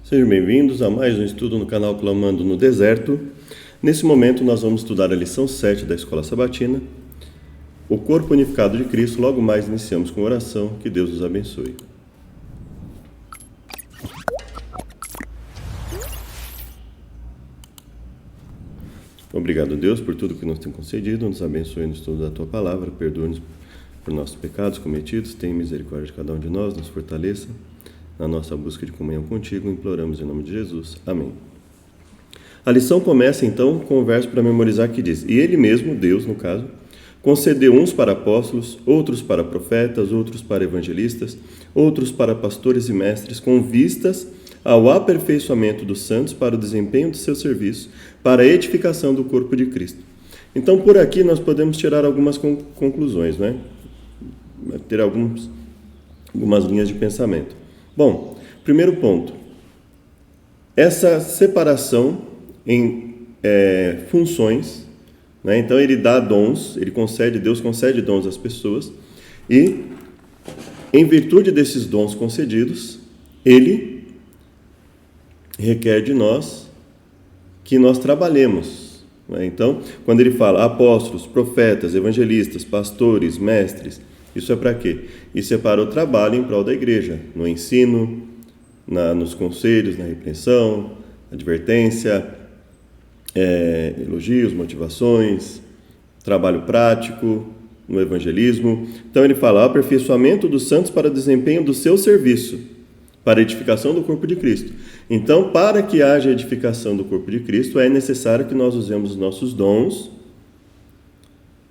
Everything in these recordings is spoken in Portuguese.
Sejam bem-vindos a mais um estudo no canal Clamando no Deserto. Nesse momento nós vamos estudar a lição 7 da Escola Sabatina, o Corpo Unificado de Cristo. Logo mais iniciamos com oração. Que Deus nos abençoe. Obrigado, Deus, por tudo que nos tem concedido. Nos abençoe no estudo da Tua Palavra. Perdoe-nos por nossos pecados cometidos. Tenha misericórdia de cada um de nós. Nos fortaleça na nossa busca de comunhão contigo. Imploramos em nome de Jesus. Amém. A lição começa, então, com o verso para memorizar que diz: E Ele mesmo, Deus, no caso, concedeu uns para apóstolos, outros para profetas, outros para evangelistas, outros para pastores e mestres, com vistas ao aperfeiçoamento dos santos para o desempenho do seu serviço, para a edificação do corpo de Cristo. Então, por aqui nós podemos tirar algumas conclusões, né? Ter algumas linhas de pensamento. Bom, primeiro ponto, essa separação em funções, né? Então ele dá dons, Deus concede dons às pessoas e, em virtude desses dons concedidos, ele requer de nós que nós trabalhemos, né? Então, quando ele fala apóstolos, profetas, evangelistas, pastores, mestres, isso é para quê? Isso é para o trabalho em prol da igreja, no ensino, nos conselhos, na repreensão, advertência, elogios, motivações, trabalho prático, no evangelismo. Então ele fala aperfeiçoamento dos santos para o desempenho do seu serviço, para a edificação do corpo de Cristo. Então, para que haja edificação do corpo de Cristo, é necessário que nós usemos os nossos dons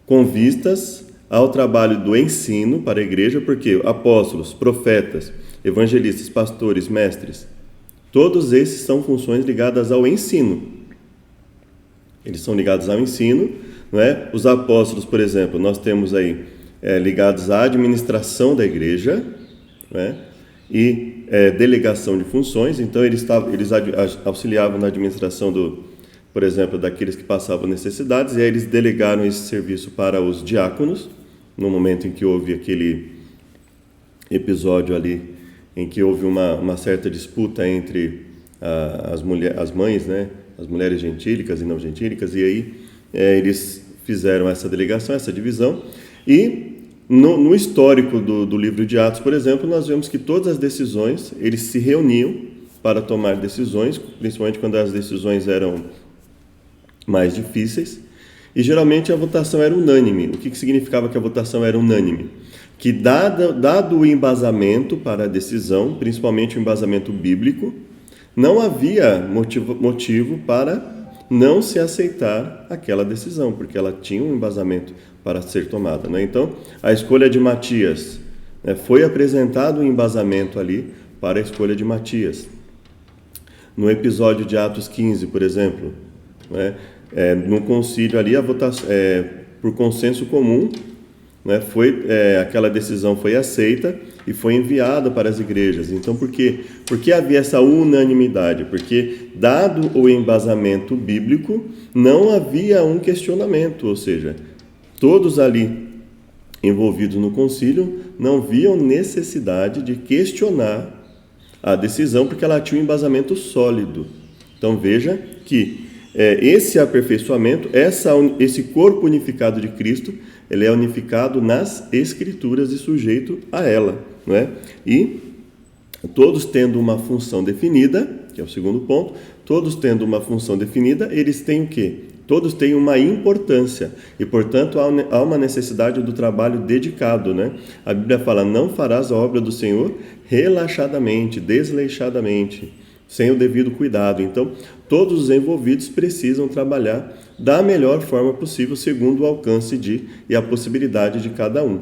com vistas ao trabalho do ensino para a igreja, porque apóstolos, profetas, evangelistas, pastores, mestres, todos esses são funções ligadas ao ensino. Eles são ligados ao ensino, não é? Os apóstolos, por exemplo, nós temos aí ligados à administração da igreja, não é? E delegação de funções. Então eles auxiliavam na administração por exemplo, daqueles que passavam necessidades, e aí eles delegaram esse serviço para os diáconos, no momento em que houve aquele episódio ali, em que houve uma certa disputa entre as mães, né, as mulheres gentílicas e não gentílicas, e aí eles fizeram essa delegação, essa divisão, e no histórico do livro de Atos, por exemplo, nós vemos que todas as decisões, eles se reuniam para tomar decisões, principalmente quando as decisões eram mais difíceis, e geralmente a votação era unânime. O que significava que a votação era unânime? Que dado o embasamento para a decisão, principalmente o embasamento bíblico, não havia motivo para não se aceitar aquela decisão, porque ela tinha um embasamento para ser tomada, né? Então, a escolha de Matias, né, foi apresentado um embasamento ali para a escolha de Matias. No episódio de Atos 15, por exemplo, né, no concílio ali, a votação, por consenso comum, né, aquela decisão foi aceita e foi enviada para as igrejas. Então, por quê? Porque havia essa unanimidade? Porque, dado o embasamento bíblico, não havia um questionamento, ou seja, todos ali envolvidos no concílio não viam necessidade de questionar a decisão, porque ela tinha um embasamento sólido. Então, veja que esse aperfeiçoamento, esse corpo unificado de Cristo, ele é unificado nas Escrituras e sujeito a ela, não é? E todos tendo uma função definida, que é o segundo ponto, todos tendo uma função definida, eles têm o quê? Todos têm uma importância e, portanto, há uma necessidade do trabalho dedicado, né? A Bíblia fala, não farás a obra do Senhor relaxadamente, desleixadamente, sem o devido cuidado. Então, todos os envolvidos precisam trabalhar da melhor forma possível, segundo o alcance e a possibilidade de cada um.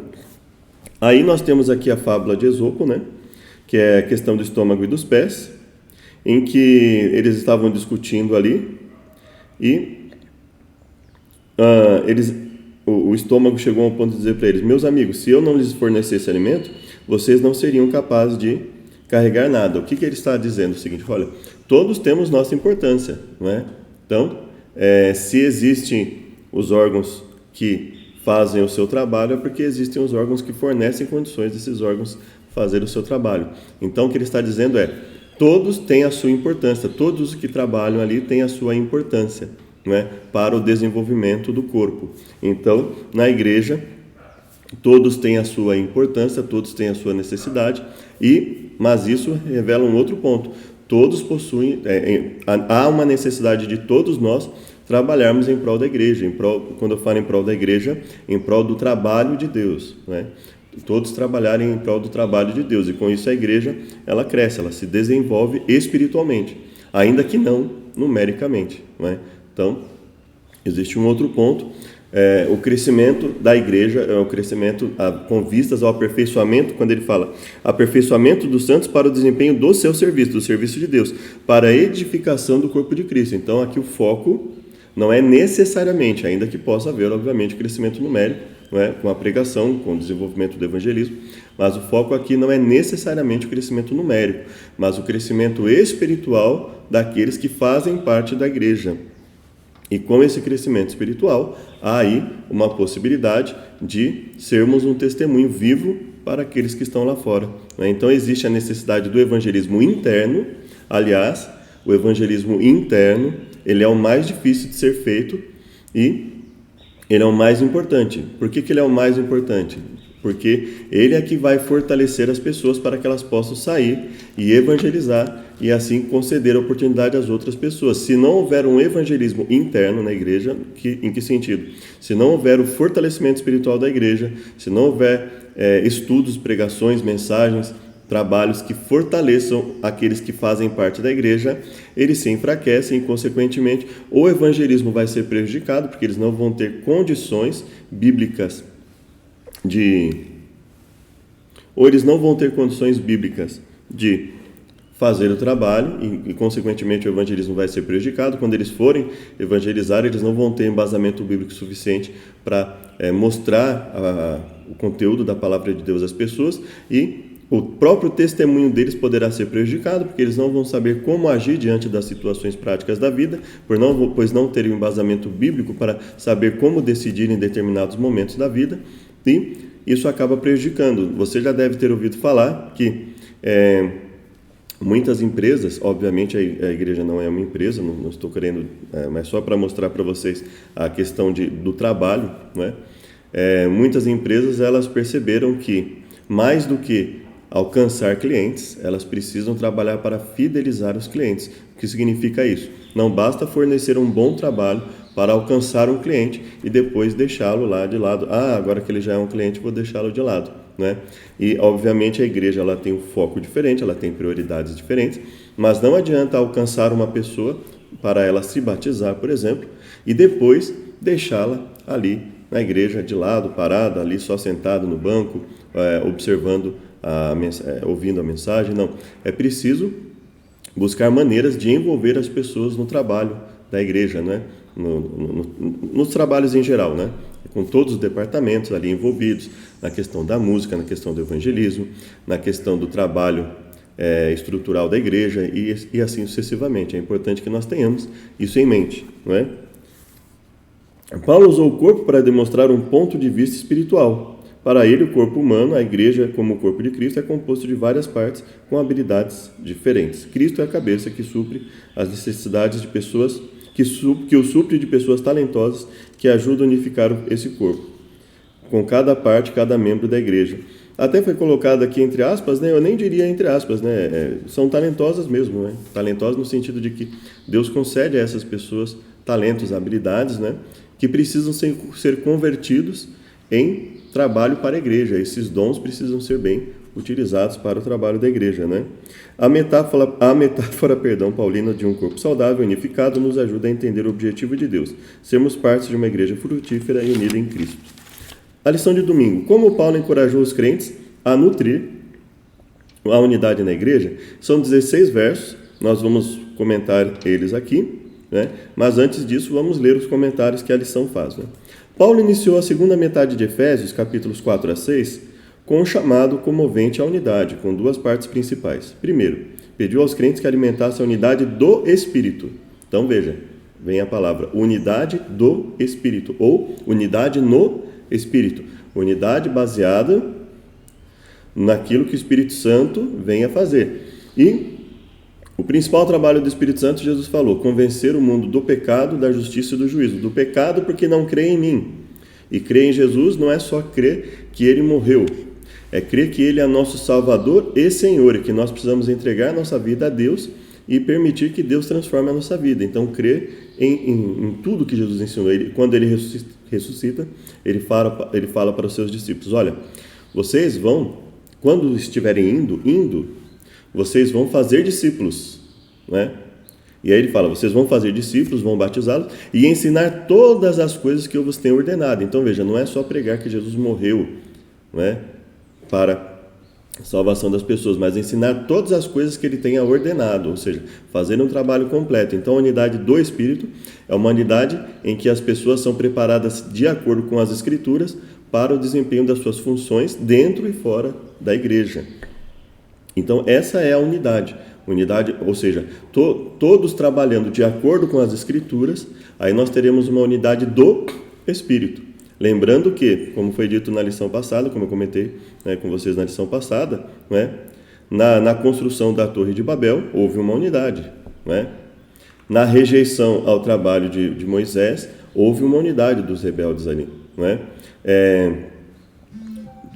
Aí nós temos aqui a fábula de Esopo, né? Que é a questão do estômago e dos pés, em que eles estavam discutindo ali e o estômago chegou a um ponto de dizer para eles: meus amigos, se eu não lhes fornecesse alimento, vocês não seriam capazes de carregar nada. O que ele está dizendo? O seguinte: olha, todos temos nossa importância, não é? Então, se existem os órgãos que fazem o seu trabalho, é porque existem os órgãos que fornecem condições desses órgãos fazer o seu trabalho. Então, o que ele está dizendo é: todos têm a sua importância, todos os que trabalham ali têm a sua importância, né, para o desenvolvimento do corpo. Então, na igreja, todos têm a sua importância, todos têm a sua necessidade, mas isso revela um outro ponto. Todos possuem, há uma necessidade de todos nós trabalharmos em prol da igreja, quando eu falo em prol da igreja, em prol do trabalho de Deus, né? Todos trabalharem em prol do trabalho de Deus, e com isso a igreja, ela cresce, ela se desenvolve espiritualmente, ainda que não numericamente, né? Então, existe um outro ponto, o crescimento da igreja é o crescimento com vistas ao aperfeiçoamento, quando ele fala aperfeiçoamento dos santos para o desempenho do seu serviço, do serviço de Deus, para a edificação do corpo de Cristo. Então, aqui o foco não é necessariamente, ainda que possa haver, obviamente, crescimento numérico, não é? Com a pregação, com o desenvolvimento do evangelismo, mas o foco aqui não é necessariamente o crescimento numérico, mas o crescimento espiritual daqueles que fazem parte da igreja. E com esse crescimento espiritual, há aí uma possibilidade de sermos um testemunho vivo para aqueles que estão lá fora, né? Então existe a necessidade do evangelismo interno. Aliás, o evangelismo interno, ele é o mais difícil de ser feito e ele é o mais importante. Por que ele é o mais importante? Porque ele é que vai fortalecer as pessoas para que elas possam sair e evangelizar e assim conceder a oportunidade às outras pessoas. Se não houver um evangelismo interno na igreja, em que sentido? Se não houver o fortalecimento espiritual da igreja, se não houver estudos, pregações, mensagens, trabalhos que fortaleçam aqueles que fazem parte da igreja, eles se enfraquecem e, consequentemente, o evangelismo vai ser prejudicado, porque eles não vão ter condições bíblicas ou eles não vão ter condições bíblicas de fazer o trabalho e, consequentemente, o evangelismo vai ser prejudicado. Quando eles forem evangelizar, eles não vão ter embasamento bíblico suficiente para mostrar o conteúdo da palavra de Deus às pessoas, e o próprio testemunho deles poderá ser prejudicado, porque eles não vão saber como agir diante das situações práticas da vida, pois não terem um embasamento bíblico para saber como decidir em determinados momentos da vida, e isso acaba prejudicando. Você já deve ter ouvido falar que muitas empresas, obviamente a igreja não é uma empresa, não estou querendo, mas só para mostrar para vocês a questão do trabalho, né? Muitas empresas, elas perceberam que, mais do que alcançar clientes, elas precisam trabalhar para fidelizar os clientes. O que significa isso? Não basta fornecer um bom trabalho para alcançar um cliente e depois deixá-lo lá de lado. Agora que ele já é um cliente, vou deixá-lo de lado, né? E, obviamente, a igreja, ela tem um foco diferente, ela tem prioridades diferentes, mas não adianta alcançar uma pessoa para ela se batizar, por exemplo, e depois deixá-la ali na igreja de lado, parada, ali só sentado no banco, observando ouvindo a mensagem. Não, é preciso buscar maneiras de envolver as pessoas no trabalho da igreja, né? Nos trabalhos em geral, né? Com todos os departamentos ali envolvidos, na questão da música, na questão do evangelismo, na questão do trabalho estrutural da igreja e assim sucessivamente. É importante que nós tenhamos isso em mente, não é? Paulo usou o corpo para demonstrar um ponto de vista espiritual. Para ele, o corpo humano, a igreja, como o corpo de Cristo, é composto de várias partes com habilidades diferentes. Cristo é a cabeça que supre as necessidades de pessoas, que o supre de pessoas talentosas que ajudam a unificar esse corpo, com cada parte, cada membro da igreja. Até foi colocado aqui entre aspas, né? Eu nem diria entre aspas, né? São talentosas mesmo, né? Talentosas no sentido de que Deus concede a essas pessoas talentos, habilidades, né? Que precisam ser convertidos em trabalho para a igreja. Esses dons precisam ser bem utilizados para o trabalho da igreja, né? A metáfora, paulina de um corpo saudável, unificado, nos ajuda a entender o objetivo de Deus, sermos parte de uma igreja frutífera e unida em Cristo. A lição de domingo: como Paulo encorajou os crentes a nutrir a unidade na igreja. São 16 versos, nós vamos comentar eles aqui, né? Mas antes disso, vamos ler os comentários que a lição faz, né? Paulo iniciou a segunda metade de Efésios, capítulos 4 a 6, com um chamado comovente à unidade, com duas partes principais. Primeiro, pediu aos crentes que alimentassem a unidade do Espírito. Então, veja, vem a palavra unidade do Espírito, ou unidade no Espírito. Unidade baseada naquilo que o Espírito Santo vem a fazer. E O principal trabalho do Espírito Santo, Jesus falou, convencer o mundo do pecado, da justiça e do juízo. Do pecado porque não crê em mim. E crer em Jesus não é só crer que ele morreu, é crer que ele é nosso Salvador e Senhor, e que nós precisamos entregar nossa vida a Deus e permitir que Deus transforme a nossa vida. Então, crer em tudo que Jesus ensinou. Quando ele ressuscita, ele fala para os seus discípulos, olha, vocês vão, quando estiverem indo, vocês vão fazer discípulos, né? E aí ele fala, vocês vão fazer discípulos, vão batizá-los e ensinar todas as coisas que eu vos tenho ordenado. Então, veja, não é só pregar que Jesus morreu, né, para a salvação das pessoas, mas ensinar todas as coisas que ele tenha ordenado, ou seja, fazer um trabalho completo. Então, a unidade do Espírito é uma unidade em que as pessoas são preparadas de acordo com as Escrituras para o desempenho das suas funções dentro e fora da igreja. Então, essa é a unidade, ou seja, todos trabalhando de acordo com as Escrituras, aí nós teremos uma unidade do Espírito. Lembrando que, como foi dito na lição passada, como eu comentei, né, com vocês na lição passada, né, na construção da Torre de Babel, houve uma unidade. Né? Na rejeição ao trabalho de Moisés, houve uma unidade dos rebeldes ali. Né?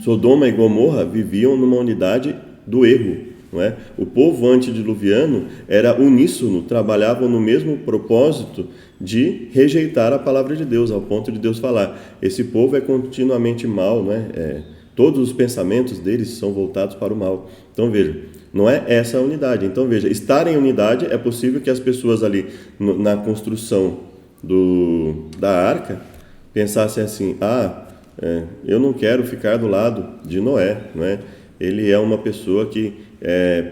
Sodoma e Gomorra viviam numa unidade do erro. Não é? O povo antediluviano era uníssono, trabalhavam no mesmo propósito de rejeitar a palavra de Deus, ao ponto de Deus falar, esse povo é continuamente mau, né? Todos os pensamentos deles são voltados para o mal. Então veja, não é essa a unidade. Então veja, estar em unidade é possível que as pessoas ali na construção da arca pensassem assim, eu não quero ficar do lado de Noé, não é? Ele é uma pessoa que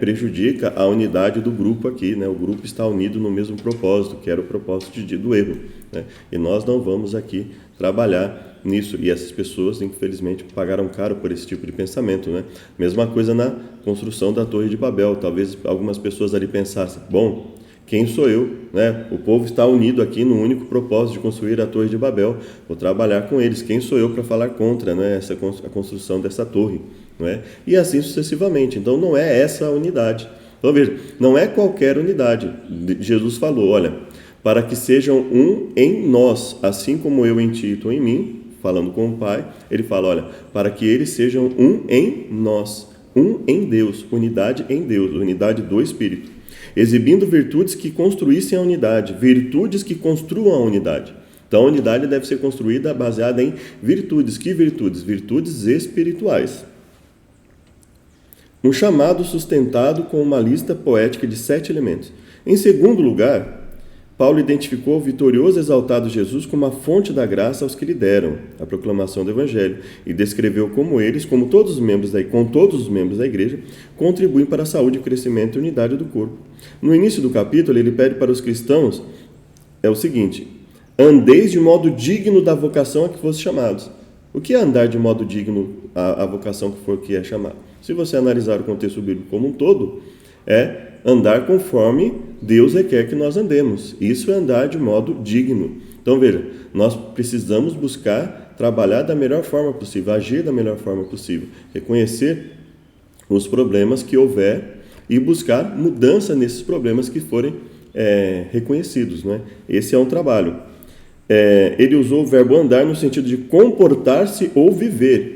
prejudica a unidade do grupo aqui, né? O grupo está unido no mesmo propósito, que era o propósito do erro, né? E nós não vamos aqui trabalhar nisso. E essas pessoas, infelizmente, pagaram caro por esse tipo de pensamento, né? Mesma coisa na construção da Torre de Babel. Talvez algumas pessoas ali pensassem, bom, quem sou eu? Né? O povo está unido aqui no único propósito de construir a Torre de Babel. Vou trabalhar com eles. Quem sou eu para falar contra, né, a construção dessa torre? Não é? E assim sucessivamente. Então, não é essa a unidade. Então, veja, não é qualquer unidade. Jesus falou, olha, para que sejam um em nós, assim como eu em ti e tu em mim, falando com o Pai, ele fala, olha, para que eles sejam um em nós, um em Deus, unidade em Deus, unidade do Espírito. Exibindo virtudes que construíssem a unidade, virtudes que construam a unidade. Então, a unidade deve ser construída baseada em virtudes. Que virtudes? Virtudes espirituais. Um chamado sustentado com uma lista poética de 7 elementos. Em segundo lugar, Paulo identificou o vitorioso e exaltado Jesus como a fonte da graça aos que lhe deram a proclamação do Evangelho e descreveu como eles, com todos os membros da igreja, contribuem para a saúde, crescimento e unidade do corpo. No início do capítulo, ele pede para os cristãos o seguinte, andeis de modo digno da vocação a que fosse chamados. O que é andar de modo digno à vocação que é chamado? Se você analisar o contexto bíblico como um todo, é andar conforme Deus requer que nós andemos. Isso é andar de modo digno. Então, veja, nós precisamos buscar trabalhar da melhor forma possível, agir da melhor forma possível, reconhecer os problemas que houver e buscar mudança nesses problemas que forem reconhecidos. Né? Esse é um trabalho. Ele usou o verbo andar no sentido de comportar-se ou viver.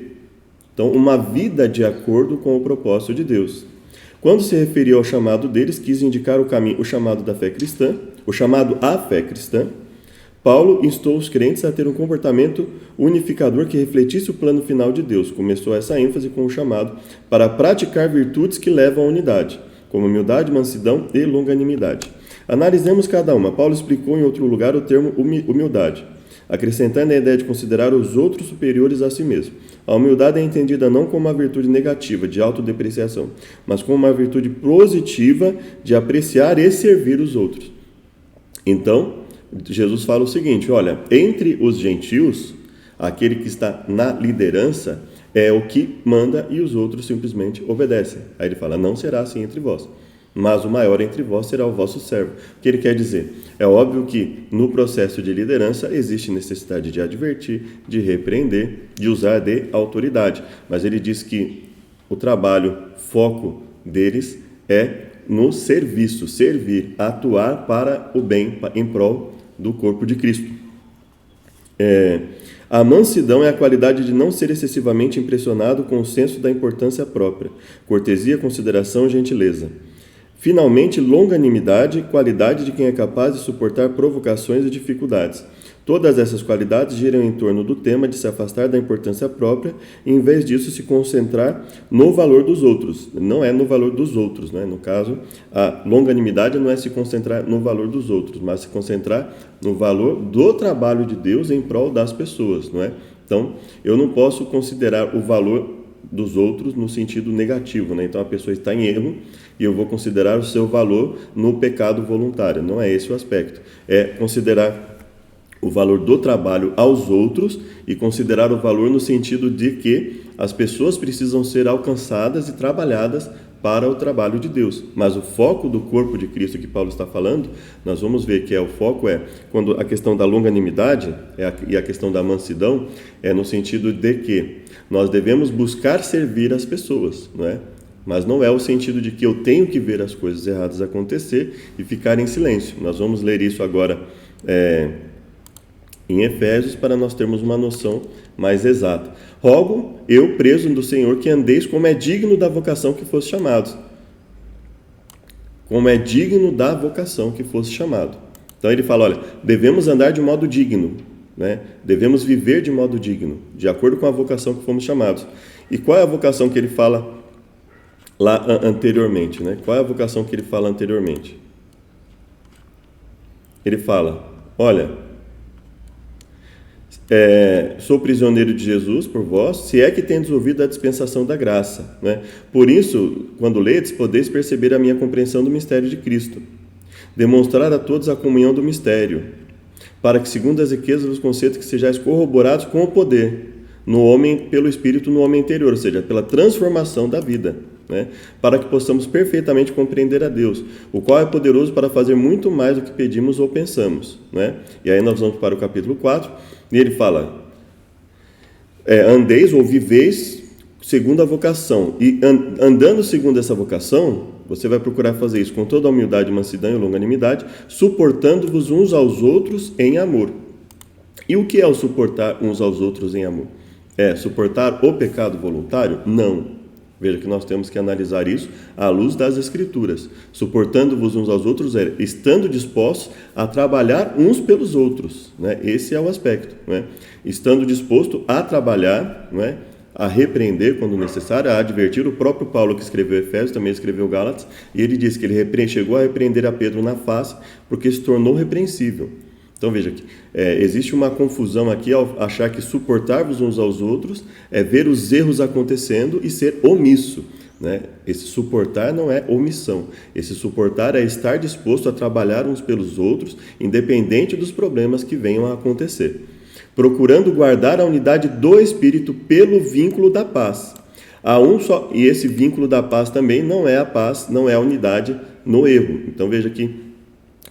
Então, uma vida de acordo com o propósito de Deus. Quando se referiu ao chamado deles, quis indicar o caminho, o chamado da fé cristã, o chamado à fé cristã. Paulo instou os crentes a ter um comportamento unificador que refletisse o plano final de Deus. Começou essa ênfase com o chamado para praticar virtudes que levam à unidade, como humildade, mansidão e longanimidade. Analisemos cada uma. Paulo explicou em outro lugar o termo humildade, acrescentando a ideia de considerar os outros superiores a si mesmo. A humildade é entendida não como uma virtude negativa, de autodepreciação, mas como uma virtude positiva de apreciar e servir os outros. Então, Jesus fala o seguinte, olha, entre os gentios, aquele que está na liderança é o que manda e os outros simplesmente obedecem. Aí ele fala, não será assim entre vós, mas o maior entre vós será o vosso servo. O que ele quer dizer? É óbvio que no processo de liderança existe necessidade de advertir, de repreender, de usar de autoridade, mas ele diz que o trabalho, foco deles é no serviço, servir, atuar para o bem, em prol do corpo de Cristo. A mansidão é a qualidade de não ser excessivamente impressionado com o senso da importância própria, cortesia, consideração e gentileza. Finalmente, longanimidade, qualidade de quem é capaz de suportar provocações e dificuldades. Todas essas qualidades giram em torno do tema de se afastar da importância própria e, em vez disso, se concentrar no valor dos outros. Não é no valor dos outros, né? No caso, a longanimidade não é se concentrar no valor dos outros, mas se concentrar no valor do trabalho de Deus em prol das pessoas, não é? Então, eu não posso considerar o valor dos outros no sentido negativo, né? Então, a pessoa está em erro e eu vou considerar o seu valor no pecado voluntário. Não é esse o aspecto. É considerar o valor do trabalho aos outros e considerar o valor no sentido de que as pessoas precisam ser alcançadas e trabalhadas para o trabalho de Deus. Mas o foco do corpo de Cristo que Paulo está falando, nós vamos ver que o foco quando a questão da longanimidade e a questão da mansidão é no sentido de que nós devemos buscar servir as pessoas, não é? Mas não é o sentido de que eu tenho que ver as coisas erradas acontecer e ficar em silêncio. Nós vamos ler isso agora em Efésios, para nós termos uma noção mais exata. Rogo, eu, preso do Senhor, que andeis como é digno da vocação que fosse chamado. Como é digno da vocação que fosse chamado. Então ele fala, olha, devemos andar de modo digno, né? Devemos viver de modo digno, de acordo com a vocação que fomos chamados. E qual é a vocação que ele fala lá anteriormente, né? Qual é a vocação que ele fala anteriormente? Ele fala, olha, sou prisioneiro de Jesus por vós, se é que tendes ouvido a dispensação da graça, né? Por isso, quando ledes, podeis perceber a minha compreensão do mistério de Cristo, demonstrar a todos a comunhão do mistério, para que, segundo as riquezas vos concedo, que sejais corroborados com o poder no homem, pelo Espírito no homem interior, ou seja, pela transformação da vida, né? Para que possamos perfeitamente compreender a Deus, o qual é poderoso para fazer muito mais do que pedimos ou pensamos, né? E aí nós vamos para o capítulo 4, e ele fala, andeis ou viveis segundo a vocação, e andando segundo essa vocação, você vai procurar fazer isso com toda a humildade, mansidão e longanimidade, suportando-vos uns aos outros em amor. E o que é o suportar uns aos outros em amor? É suportar o pecado voluntário? Não. Veja que nós temos que analisar isso à luz das Escrituras. Suportando-vos uns aos outros, estando dispostos a trabalhar uns pelos outros, né? Esse é o aspecto, né? Estando disposto a trabalhar, né? A repreender quando necessário, a advertir. O próprio Paulo, que escreveu Efésios, também escreveu Gálatas, e ele diz que ele chegou a repreender a Pedro na face porque se tornou repreensível. Então veja que existe uma confusão aqui ao achar que suportar-vos uns aos outros é ver os erros acontecendo e ser omisso, né? Esse suportar não é omissão. Esse suportar é estar disposto a trabalhar uns pelos outros, independente dos problemas que venham a acontecer. Procurando guardar a unidade do Espírito pelo vínculo da paz. Há um só, e esse vínculo da paz também não é a paz, não é a unidade no erro. Então veja que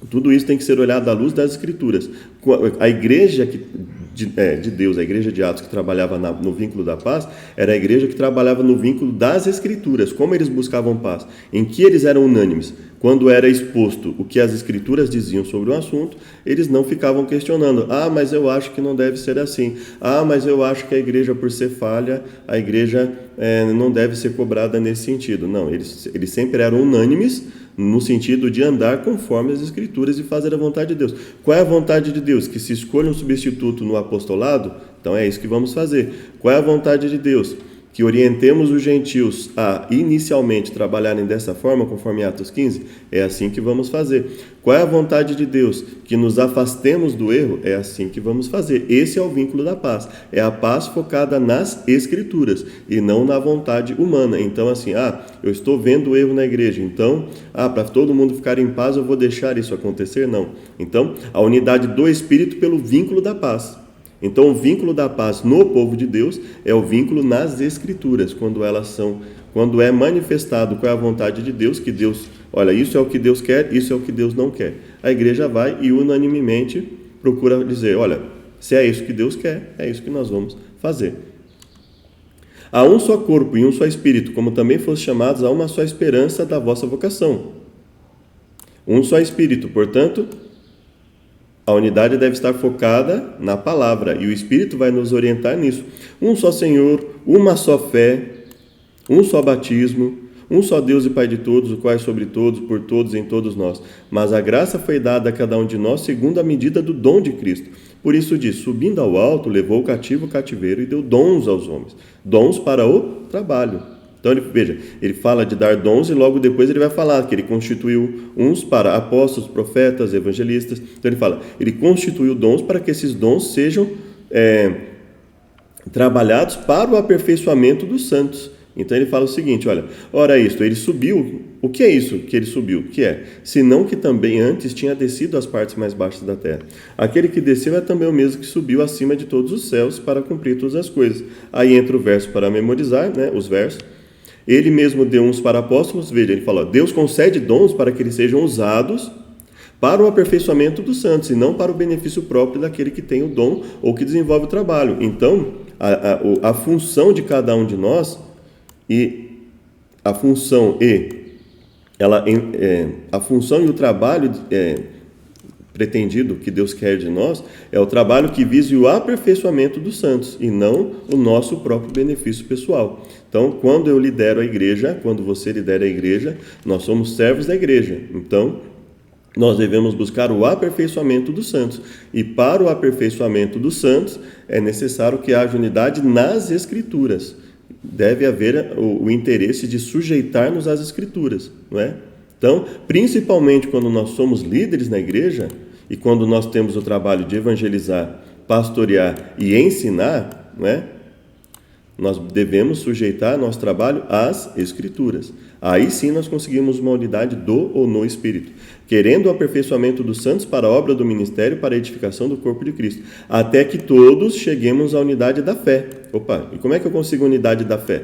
tudo isso tem que ser olhado à luz das Escrituras. A igreja de Deus, a igreja de Atos que trabalhava no vínculo da paz, era a igreja que trabalhava no vínculo das Escrituras. Como eles buscavam paz? Em que eles eram unânimes? Quando era exposto o que as Escrituras diziam sobre o assunto, eles não ficavam questionando. Mas eu acho que não deve ser assim. Mas eu acho que a igreja, por ser falha, a igreja não deve ser cobrada nesse sentido. Não, eles sempre eram unânimes no sentido de andar conforme as Escrituras e fazer a vontade de Deus. Qual é a vontade de Deus? Que se escolha um substituto no apostolado? Então é isso que vamos fazer. Qual é a vontade de Deus? Que orientemos os gentios a inicialmente trabalharem dessa forma, conforme Atos 15? É assim que vamos fazer. Qual é a vontade de Deus? Que nos afastemos do erro? É assim que vamos fazer. Esse é o vínculo da paz. É a paz focada nas Escrituras e não na vontade humana. Então assim, eu estou vendo o erro na igreja, então, para todo mundo ficar em paz eu vou deixar isso acontecer? Não. Então, a unidade do Espírito pelo vínculo da paz. Então, o vínculo da paz no povo de Deus é o vínculo nas Escrituras, quando é manifestado qual é a vontade de Deus, que Deus, olha, isso é o que Deus quer, isso é o que Deus não quer. A igreja vai e unanimemente procura dizer, olha, se é isso que Deus quer, é isso que nós vamos fazer. Há um só corpo e um só Espírito, como também foste chamados a uma só esperança da vossa vocação. Um só Espírito, portanto, a unidade deve estar focada na palavra, e o Espírito vai nos orientar nisso. Um só Senhor, uma só fé, um só batismo, um só Deus e Pai de todos, o qual é sobre todos, por todos, em todos nós. Mas a graça foi dada a cada um de nós segundo a medida do dom de Cristo. Por isso diz, subindo ao alto, levou o cativo o cativeiro e deu dons aos homens. Dons para o trabalho. Então, ele fala de dar dons e logo depois ele vai falar que ele constituiu uns para apóstolos, profetas, evangelistas. Então, ele fala, ele constituiu dons para que esses dons sejam trabalhados para o aperfeiçoamento dos santos. Então, ele fala o seguinte, olha, ora isto, ele subiu, o que é isso que ele subiu? O que é? Senão que também antes tinha descido às partes mais baixas da terra. Aquele que desceu é também o mesmo que subiu acima de todos os céus para cumprir todas as coisas. Aí entra o verso para memorizar, né, os versos. Ele mesmo deu uns para apóstolos, veja, ele fala, Deus concede dons para que eles sejam usados para o aperfeiçoamento dos santos, e não para o benefício próprio daquele que tem o dom ou que desenvolve o trabalho. Então, a função de cada um de nós, e a função e o trabalho pretendido que Deus quer de nós é o trabalho que vise o aperfeiçoamento dos santos e não o nosso próprio benefício pessoal. Então, quando eu lidero a igreja, quando você lidera a igreja, nós somos servos da igreja. Então, nós devemos buscar o aperfeiçoamento dos santos. E para o aperfeiçoamento dos santos, é necessário que haja unidade nas Escrituras. Deve haver o interesse de sujeitar-nos às Escrituras, não é? Então, principalmente quando nós somos líderes na igreja e quando nós temos o trabalho de evangelizar, pastorear e ensinar, não é? Nós devemos sujeitar nosso trabalho às Escrituras. Aí sim nós conseguimos uma unidade do ou no Espírito, querendo o aperfeiçoamento dos santos para a obra do ministério, para a edificação do corpo de Cristo, até que todos cheguemos à unidade da fé. Opa, e como é que eu consigo a unidade da fé?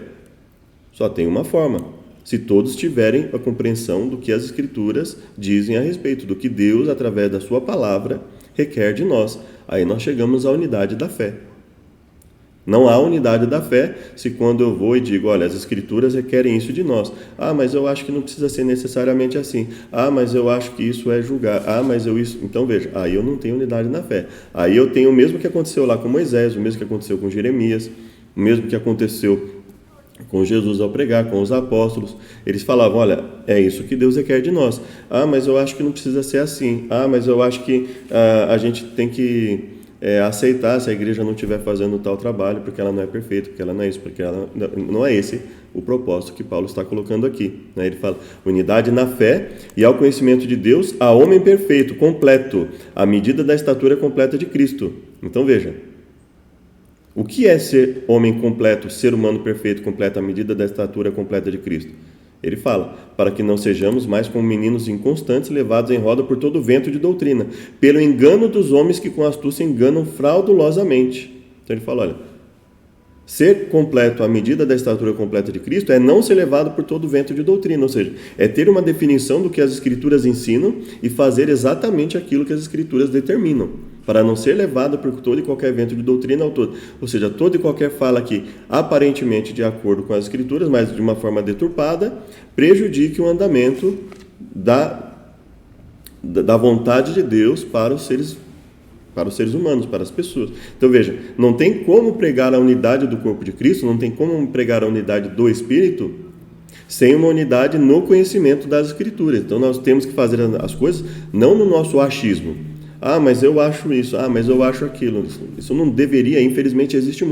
Só tem uma forma. Se todos tiverem a compreensão do que as Escrituras dizem a respeito, do que Deus, através da sua palavra, requer de nós. Aí nós chegamos à unidade da fé. Não há unidade da fé se quando eu vou e digo, olha, as Escrituras requerem isso de nós. Ah, mas eu acho que não precisa ser necessariamente assim. Ah, mas eu acho que isso é julgar. Ah, mas eu isso... Então, veja, aí eu não tenho unidade na fé. Aí eu tenho o mesmo que aconteceu lá com Moisés, o mesmo que aconteceu com Jeremias, o mesmo que aconteceu com Jesus ao pregar, com os apóstolos. Eles falavam, olha, é isso que Deus requer de nós. Ah, mas eu acho que não precisa ser assim. Ah, mas eu acho que a gente tem que aceitar se a igreja não estiver fazendo tal trabalho, porque ela não é perfeita, porque ela não é isso, porque ela não é esse o propósito que Paulo está colocando aqui, né? Ele fala, unidade na fé e ao conhecimento de Deus, a homem perfeito, completo, à medida da estatura completa de Cristo. Então veja, o que é ser homem completo, ser humano perfeito, completo, à medida da estatura completa de Cristo? Ele fala, para que não sejamos mais como meninos inconstantes, levados em roda por todo o vento de doutrina, pelo engano dos homens que com astúcia enganam fraudulosamente. Então ele fala, olha, ser completo à medida da estatura completa de Cristo é não ser levado por todo o vento de doutrina, ou seja, é ter uma definição do que as Escrituras ensinam e fazer exatamente aquilo que as Escrituras determinam, para não ser levado por todo e qualquer vento de doutrina ao todo. Ou seja, toda e qualquer fala que, aparentemente de acordo com as Escrituras, mas de uma forma deturpada, prejudique o andamento da vontade de Deus para os seres humanos, para as pessoas. Então veja, não tem como pregar a unidade do corpo de Cristo, não tem como pregar a unidade do Espírito sem uma unidade no conhecimento das Escrituras. Então nós temos que fazer as coisas não no nosso achismo. Ah, mas eu acho isso, ah, mas eu acho aquilo. Isso não deveria, infelizmente existe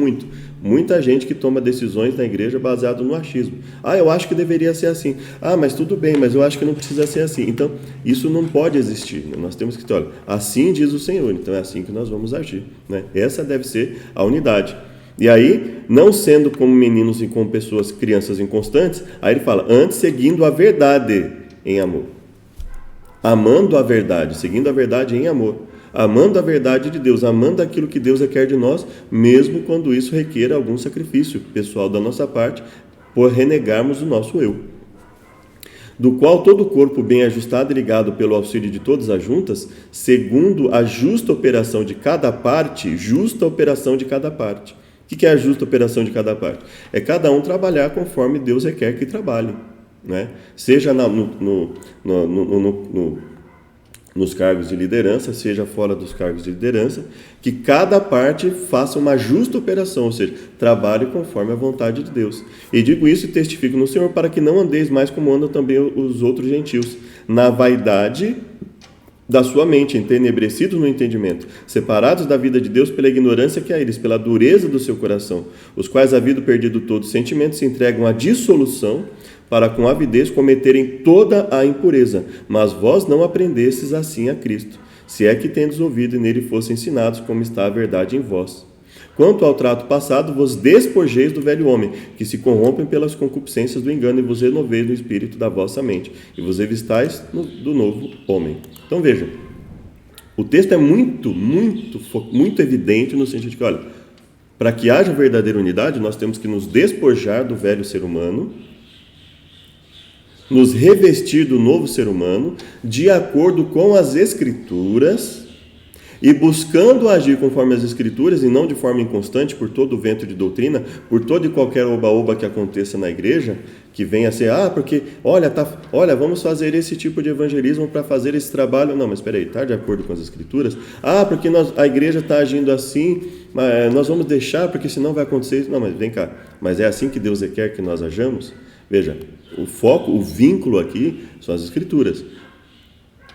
muita gente que toma decisões na igreja baseado no achismo. Ah, eu acho que deveria ser assim. Ah, mas tudo bem, mas eu acho que não precisa ser assim. Então, isso não pode existir, né? Nós temos que ter, olha, assim diz o Senhor, então é assim que nós vamos agir, né? Essa deve ser a unidade. E aí, não sendo como meninos e como pessoas, crianças inconstantes, aí ele fala, antes seguindo a verdade em amor. Amando a verdade, seguindo a verdade em amor, amando a verdade de Deus, amando aquilo que Deus requer de nós, mesmo quando isso requer algum sacrifício pessoal da nossa parte, por renegarmos o nosso eu. Do qual todo o corpo bem ajustado e ligado pelo auxílio de todas as juntas, segundo a justa operação de cada parte, justa operação de cada parte. O que é a justa operação de cada parte? É cada um trabalhar conforme Deus requer que trabalhe. Né? Seja nos cargos de liderança, seja fora dos cargos de liderança, que cada parte faça uma justa operação, ou seja, trabalhe conforme a vontade de Deus. E digo isso e testifico no Senhor, para que não andeis mais como andam também os outros gentios, na vaidade da sua mente, entenebrecidos no entendimento, separados da vida de Deus pela ignorância que há eles, pela dureza do seu coração, os quais, havendo perdido todo sentimento, se entregam à dissolução, para com avidez cometerem toda a impureza. Mas vós não aprendestes assim a Cristo, se é que tendes ouvido e nele fossem ensinados, como está a verdade em vós. Quanto ao trato passado, vos despojeis do velho homem, que se corrompem pelas concupiscências do engano, e vos renoveis no espírito da vossa mente, e vos revistais do novo homem. Então veja, o texto é muito evidente no sentido de que, olha, para que haja verdadeira unidade, nós temos que nos despojar do velho ser humano, nos revestir do novo ser humano, de acordo com as Escrituras, e buscando agir conforme as Escrituras, e não de forma inconstante, por todo o vento de doutrina, por todo e qualquer oba-oba que aconteça na igreja, que venha a ser, porque, olha, vamos fazer esse tipo de evangelismo para fazer esse trabalho. Não, mas espera aí, está de acordo com as Escrituras? Porque a igreja está agindo assim, mas nós vamos deixar, porque senão vai acontecer isso. Não, mas vem cá, mas é assim que Deus quer que nós hajamos? Veja, o foco, o vínculo aqui são as Escrituras.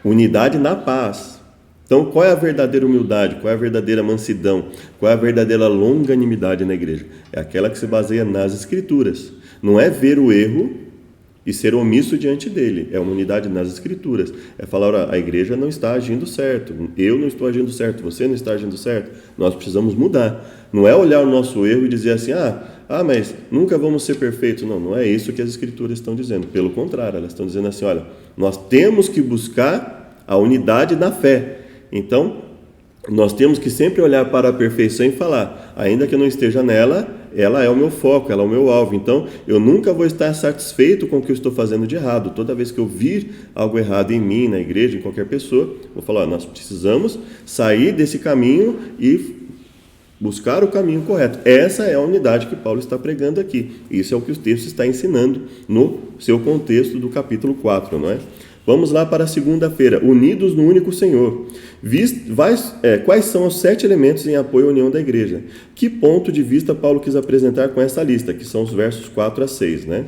Unidade na paz. Então, qual é a verdadeira humildade? Qual é a verdadeira mansidão? Qual é a verdadeira longanimidade na igreja? É aquela que se baseia nas Escrituras. Não é ver o erro e ser omisso diante dele. É uma unidade nas Escrituras. É falar, a igreja não está agindo certo. Eu não estou agindo certo. Você não está agindo certo. Nós precisamos mudar. Não é olhar o nosso erro e dizer assim, mas nunca vamos ser perfeitos. Não é isso que as Escrituras estão dizendo. Pelo contrário, elas estão dizendo assim, olha, nós temos que buscar a unidade na fé. Então, nós temos que sempre olhar para a perfeição e falar, ainda que eu não esteja nela, ela é o meu foco, ela é o meu alvo. Então, eu nunca vou estar satisfeito com o que eu estou fazendo de errado. Toda vez que eu vir algo errado em mim, na igreja, em qualquer pessoa, vou falar, nós precisamos sair desse caminho e buscar o caminho correto. Essa é a unidade que Paulo está pregando aqui. Isso é o que o texto está ensinando no seu contexto do capítulo 4, não é? Vamos lá para a segunda-feira, unidos no único Senhor. Quais são os 7 elementos em apoio à união da igreja? Que ponto de vista Paulo quis apresentar com essa lista, que são os versos 4 a 6, né?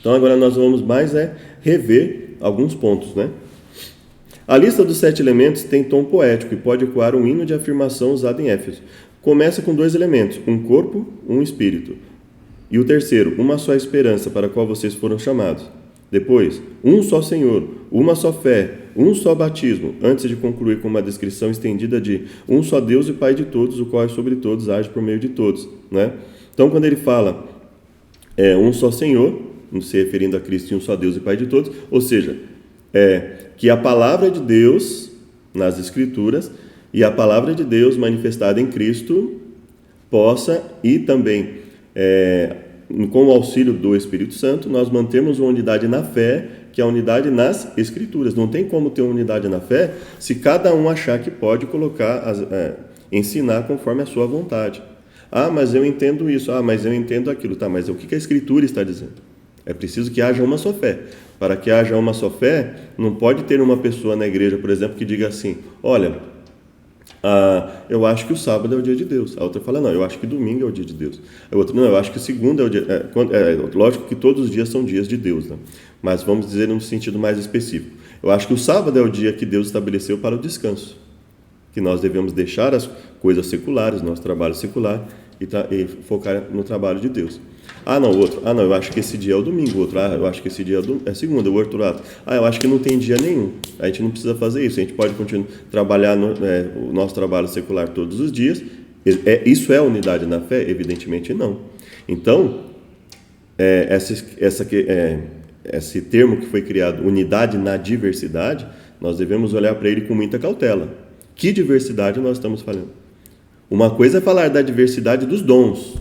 Então agora nós vamos mais rever alguns pontos, né? A lista dos 7 elementos tem tom poético e pode ecoar um hino de afirmação usado em Éfeso. Começa com 2 elementos, um corpo, um espírito. E o terceiro, uma só esperança para a qual vocês foram chamados. Depois, um só Senhor, uma só fé, um só batismo, antes de concluir com uma descrição estendida de um só Deus e Pai de todos, o qual é sobre todos, age por meio de todos, né? Então, quando ele fala um só Senhor, se referindo a Cristo e um só Deus e Pai de todos, ou seja, que a palavra de Deus nas Escrituras e a palavra de Deus manifestada em Cristo possa e também com o auxílio do Espírito Santo, nós mantemos uma unidade na fé, que é a unidade nas Escrituras. Não tem como ter uma unidade na fé se cada um achar que pode ensinar conforme a sua vontade. Mas eu entendo isso. Mas eu entendo aquilo. Tá, mas o que a Escritura está dizendo? É preciso que haja uma só fé. Para que haja uma só fé, não pode ter uma pessoa na igreja, por exemplo, que diga assim, olha, eu acho que o sábado é o dia de Deus. A outra fala, não, eu acho que domingo é o dia de Deus. A outra, não, eu acho que segunda é o dia... lógico que todos os dias são dias de Deus, né? Mas vamos dizer no sentido mais específico. Eu acho que o sábado é o dia que Deus estabeleceu para o descanso. Que nós devemos deixar as coisas seculares, nosso trabalho secular, e focar no trabalho de Deus. Não, o outro, eu acho que esse dia é o domingo, o outro, eu acho que esse dia é segunda, o outro, eu acho que não tem dia nenhum, a gente não precisa fazer isso, a gente pode continuar trabalhar o nosso trabalho secular todos os dias. Isso é unidade na fé? Evidentemente não. Então, esse termo que foi criado, unidade na diversidade, nós devemos olhar para ele com muita cautela. Que diversidade nós estamos falando? Uma coisa é falar da diversidade dos dons,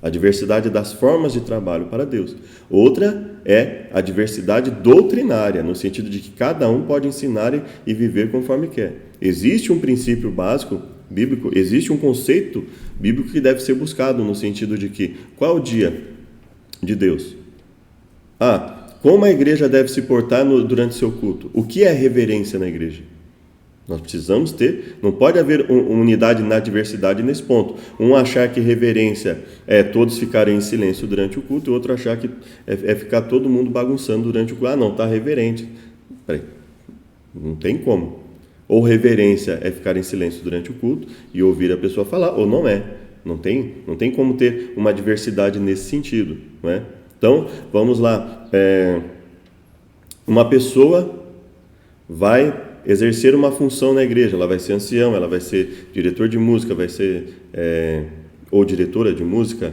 a diversidade das formas de trabalho para Deus. Outra é a diversidade doutrinária, no sentido de que cada um pode ensinar e viver conforme quer. Existe um princípio básico bíblico, existe um conceito bíblico que deve ser buscado, no sentido de que, qual é o dia de Deus? Como a igreja deve se portar durante seu culto? O que é reverência na igreja? Nós precisamos ter, não pode haver unidade na diversidade nesse ponto. Um achar que reverência é todos ficarem em silêncio durante o culto, e outro achar que é ficar todo mundo bagunçando durante o culto. Ah, não, está reverente. Peraí, não tem como. Ou reverência é ficar em silêncio durante o culto e ouvir a pessoa falar, ou não é. Não tem como ter uma diversidade nesse sentido, não é? Então, vamos lá. Uma pessoa vai exercer uma função na igreja, ela vai ser ancião, ela vai ser diretor de música, vai ser ou diretora de música,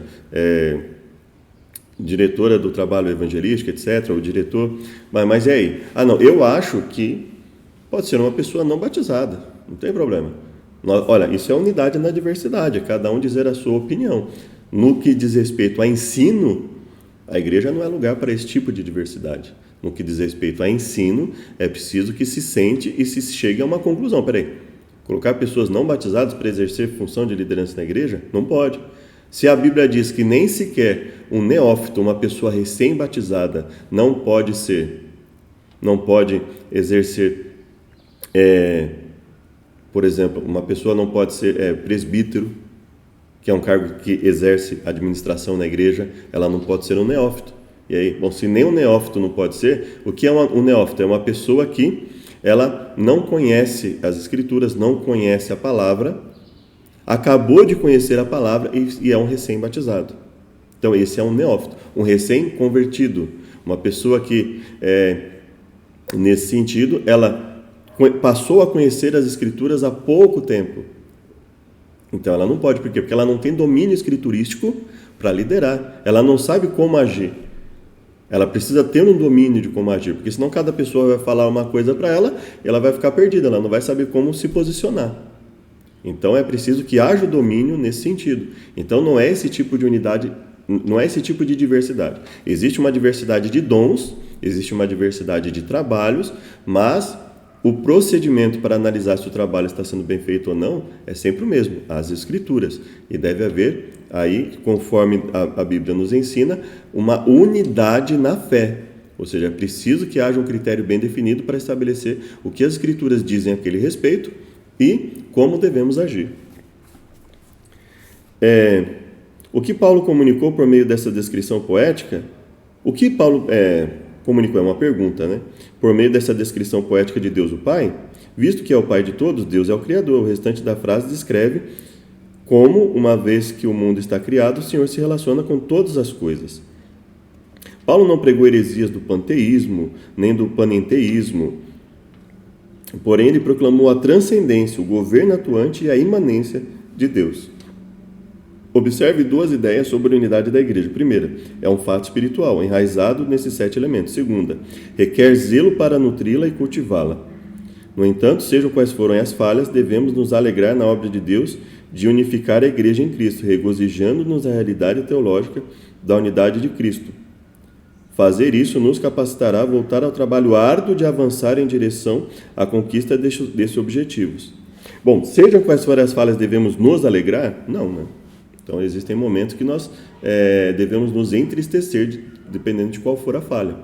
diretora do trabalho evangelístico, etc., ou diretor, mas e aí? Ah, não, eu acho que pode ser uma pessoa não batizada, não tem problema. Olha, isso é unidade na diversidade, é cada um dizer a sua opinião. No que diz respeito a ensino, a igreja não é lugar para esse tipo de diversidade. No que diz respeito a ensino, é preciso que se sente e se chegue a uma conclusão. Peraí, colocar pessoas não batizadas para exercer função de liderança na igreja? Não pode. Se a Bíblia diz que nem sequer um neófito, uma pessoa recém-batizada, não pode exercer, por exemplo, uma pessoa não pode ser presbítero, que é um cargo que exerce administração na igreja, ela não pode ser um neófito. E aí, bom, se nem um neófito não pode ser, o que é um neófito? É uma pessoa que ela não conhece as Escrituras, não conhece a palavra, acabou de conhecer a palavra e é um recém-batizado. Então, esse é um neófito, um recém-convertido, uma pessoa que, nesse sentido, ela passou a conhecer as Escrituras há pouco tempo. Então, ela não pode, por quê? Porque ela não tem domínio escriturístico para liderar, ela não sabe como agir. Ela precisa ter um domínio de como agir, porque senão cada pessoa vai falar uma coisa para ela, ela vai ficar perdida, ela não vai saber como se posicionar. Então é preciso que haja o domínio nesse sentido. Então não é esse tipo de unidade, não é esse tipo de diversidade. Existe uma diversidade de dons, existe uma diversidade de trabalhos, mas o procedimento para analisar se o trabalho está sendo bem feito ou não é sempre o mesmo, as Escrituras. E deve haver aí, conforme a Bíblia nos ensina, uma unidade na fé. Ou seja, é preciso que haja um critério bem definido para estabelecer o que as Escrituras dizem a aquele respeito e como devemos agir. O que Paulo comunicou por meio dessa descrição poética, o que Paulo comunicou é uma pergunta, né? Por meio dessa descrição poética de Deus o Pai, visto que é o Pai de todos, Deus é o Criador. O restante da frase descreve como, uma vez que o mundo está criado, o Senhor se relaciona com todas as coisas. Paulo não pregou heresias do panteísmo, nem do panenteísmo, porém ele proclamou a transcendência, o governo atuante e a imanência de Deus. Observe duas ideias sobre a unidade da igreja. Primeira, é um fato espiritual, enraizado nesses 7 elementos. Segunda, requer zelo para nutri-la e cultivá-la. No entanto, sejam quais forem as falhas, devemos nos alegrar na obra de Deus de unificar a igreja em Cristo, regozijando-nos na realidade teológica da unidade de Cristo. Fazer isso nos capacitará a voltar ao trabalho árduo de avançar em direção à conquista desses objetivos. Bom, sejam quais forem as falhas, devemos nos alegrar? Não, né? Então, existem momentos que nós devemos nos entristecer, dependendo de qual for a falha,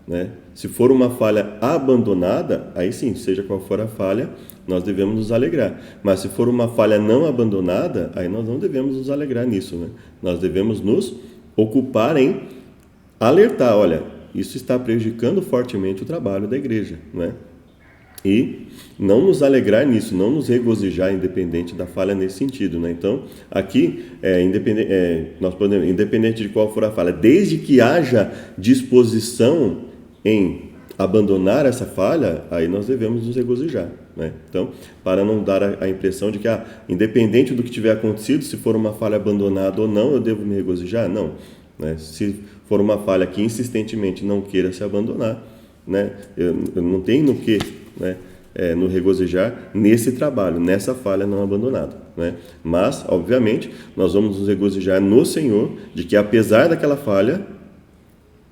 né? Se for uma falha abandonada, aí sim, seja qual for a falha, nós devemos nos alegrar. Mas se for uma falha não abandonada, aí nós não devemos nos alegrar nisso, né? Nós devemos nos ocupar em alertar, olha, isso está prejudicando fortemente o trabalho da igreja, né? E não nos alegrar nisso, não nos regozijar independente da falha nesse sentido, né? Então, aqui, nós podemos, independente de qual for a falha, desde que haja disposição em abandonar essa falha, aí nós devemos nos regozijar, né? Então, para não dar a impressão de que, independente do que tiver acontecido, se for uma falha abandonada ou não, eu devo me regozijar? Não, né? Se for uma falha que insistentemente não queira se abandonar, né? Eu não tenho no que, né, no regozijar nesse trabalho, nessa falha não abandonada, né? Mas, obviamente, nós vamos nos regozijar no Senhor de que, apesar daquela falha,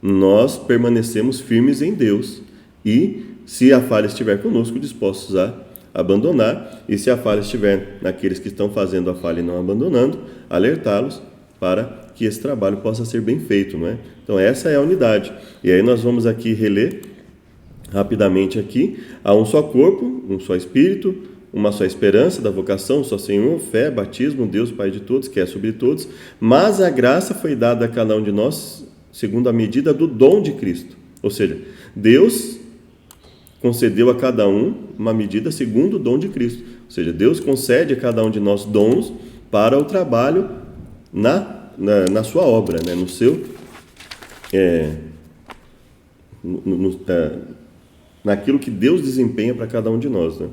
nós permanecemos firmes em Deus e, se a falha estiver conosco, dispostos a abandonar, e se a falha estiver naqueles que estão fazendo a falha e não abandonando, alertá-los para que esse trabalho possa ser bem feito, não é? Então essa é a unidade. E aí nós vamos aqui reler rapidamente aqui: há um só corpo, um só Espírito, uma só esperança da vocação, um só Senhor, fé, batismo, Deus Pai de todos, que é sobre todos, mas a graça foi dada a cada um de nós segundo a medida do dom de Cristo. Ou seja, Deus concedeu a cada um uma medida segundo o dom de Cristo. Ou seja, Deus concede a cada um de nós dons para o trabalho na sua obra, né? No seu naquilo que Deus desempenha para cada um de nós, né?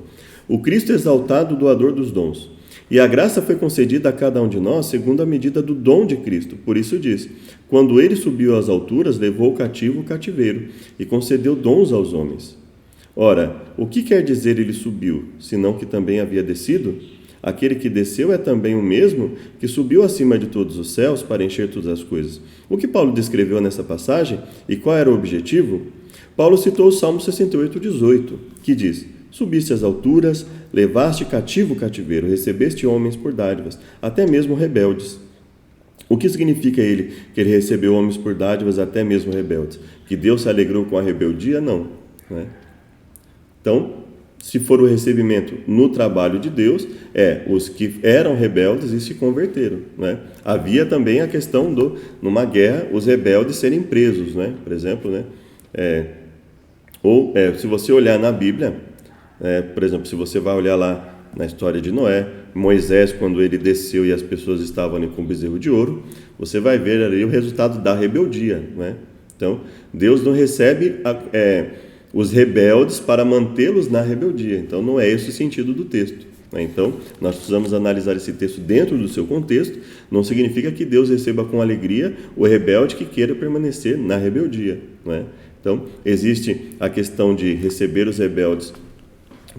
O Cristo exaltado, doador dos dons. E a graça foi concedida a cada um de nós segundo a medida do dom de Cristo. Por isso diz: quando ele subiu às alturas, levou o cativo o cativeiro e concedeu dons aos homens. Ora, o que quer dizer ele subiu, senão que também havia descido? Aquele que desceu é também o mesmo que subiu acima de todos os céus para encher todas as coisas. O que Paulo descreveu nessa passagem e qual era o objetivo? Paulo citou o Salmo 68:18, que diz: subiste às alturas, levaste cativo o cativeiro, recebeste homens por dádivas, até mesmo rebeldes. O que significa que ele recebeu homens por dádivas, até mesmo rebeldes? Que Deus se alegrou com a rebeldia? Não, né? Então, se for o recebimento no trabalho de Deus, os que eram rebeldes e se converteram, né? Havia também a questão numa guerra, os rebeldes serem presos, né? Por exemplo, né? Se você olhar na Bíblia, por exemplo, se você vai olhar lá na história de Noé, Moisés, quando ele desceu e as pessoas estavam ali com o bezerro de ouro, você vai ver ali o resultado da rebeldia, né? Então, Deus não recebe os rebeldes para mantê-los na rebeldia. Então, não é esse o sentido do texto, né? Então, nós precisamos analisar esse texto dentro do seu contexto. Não significa que Deus receba com alegria o rebelde que queira permanecer na rebeldia, né? Então, existe a questão de receber os rebeldes,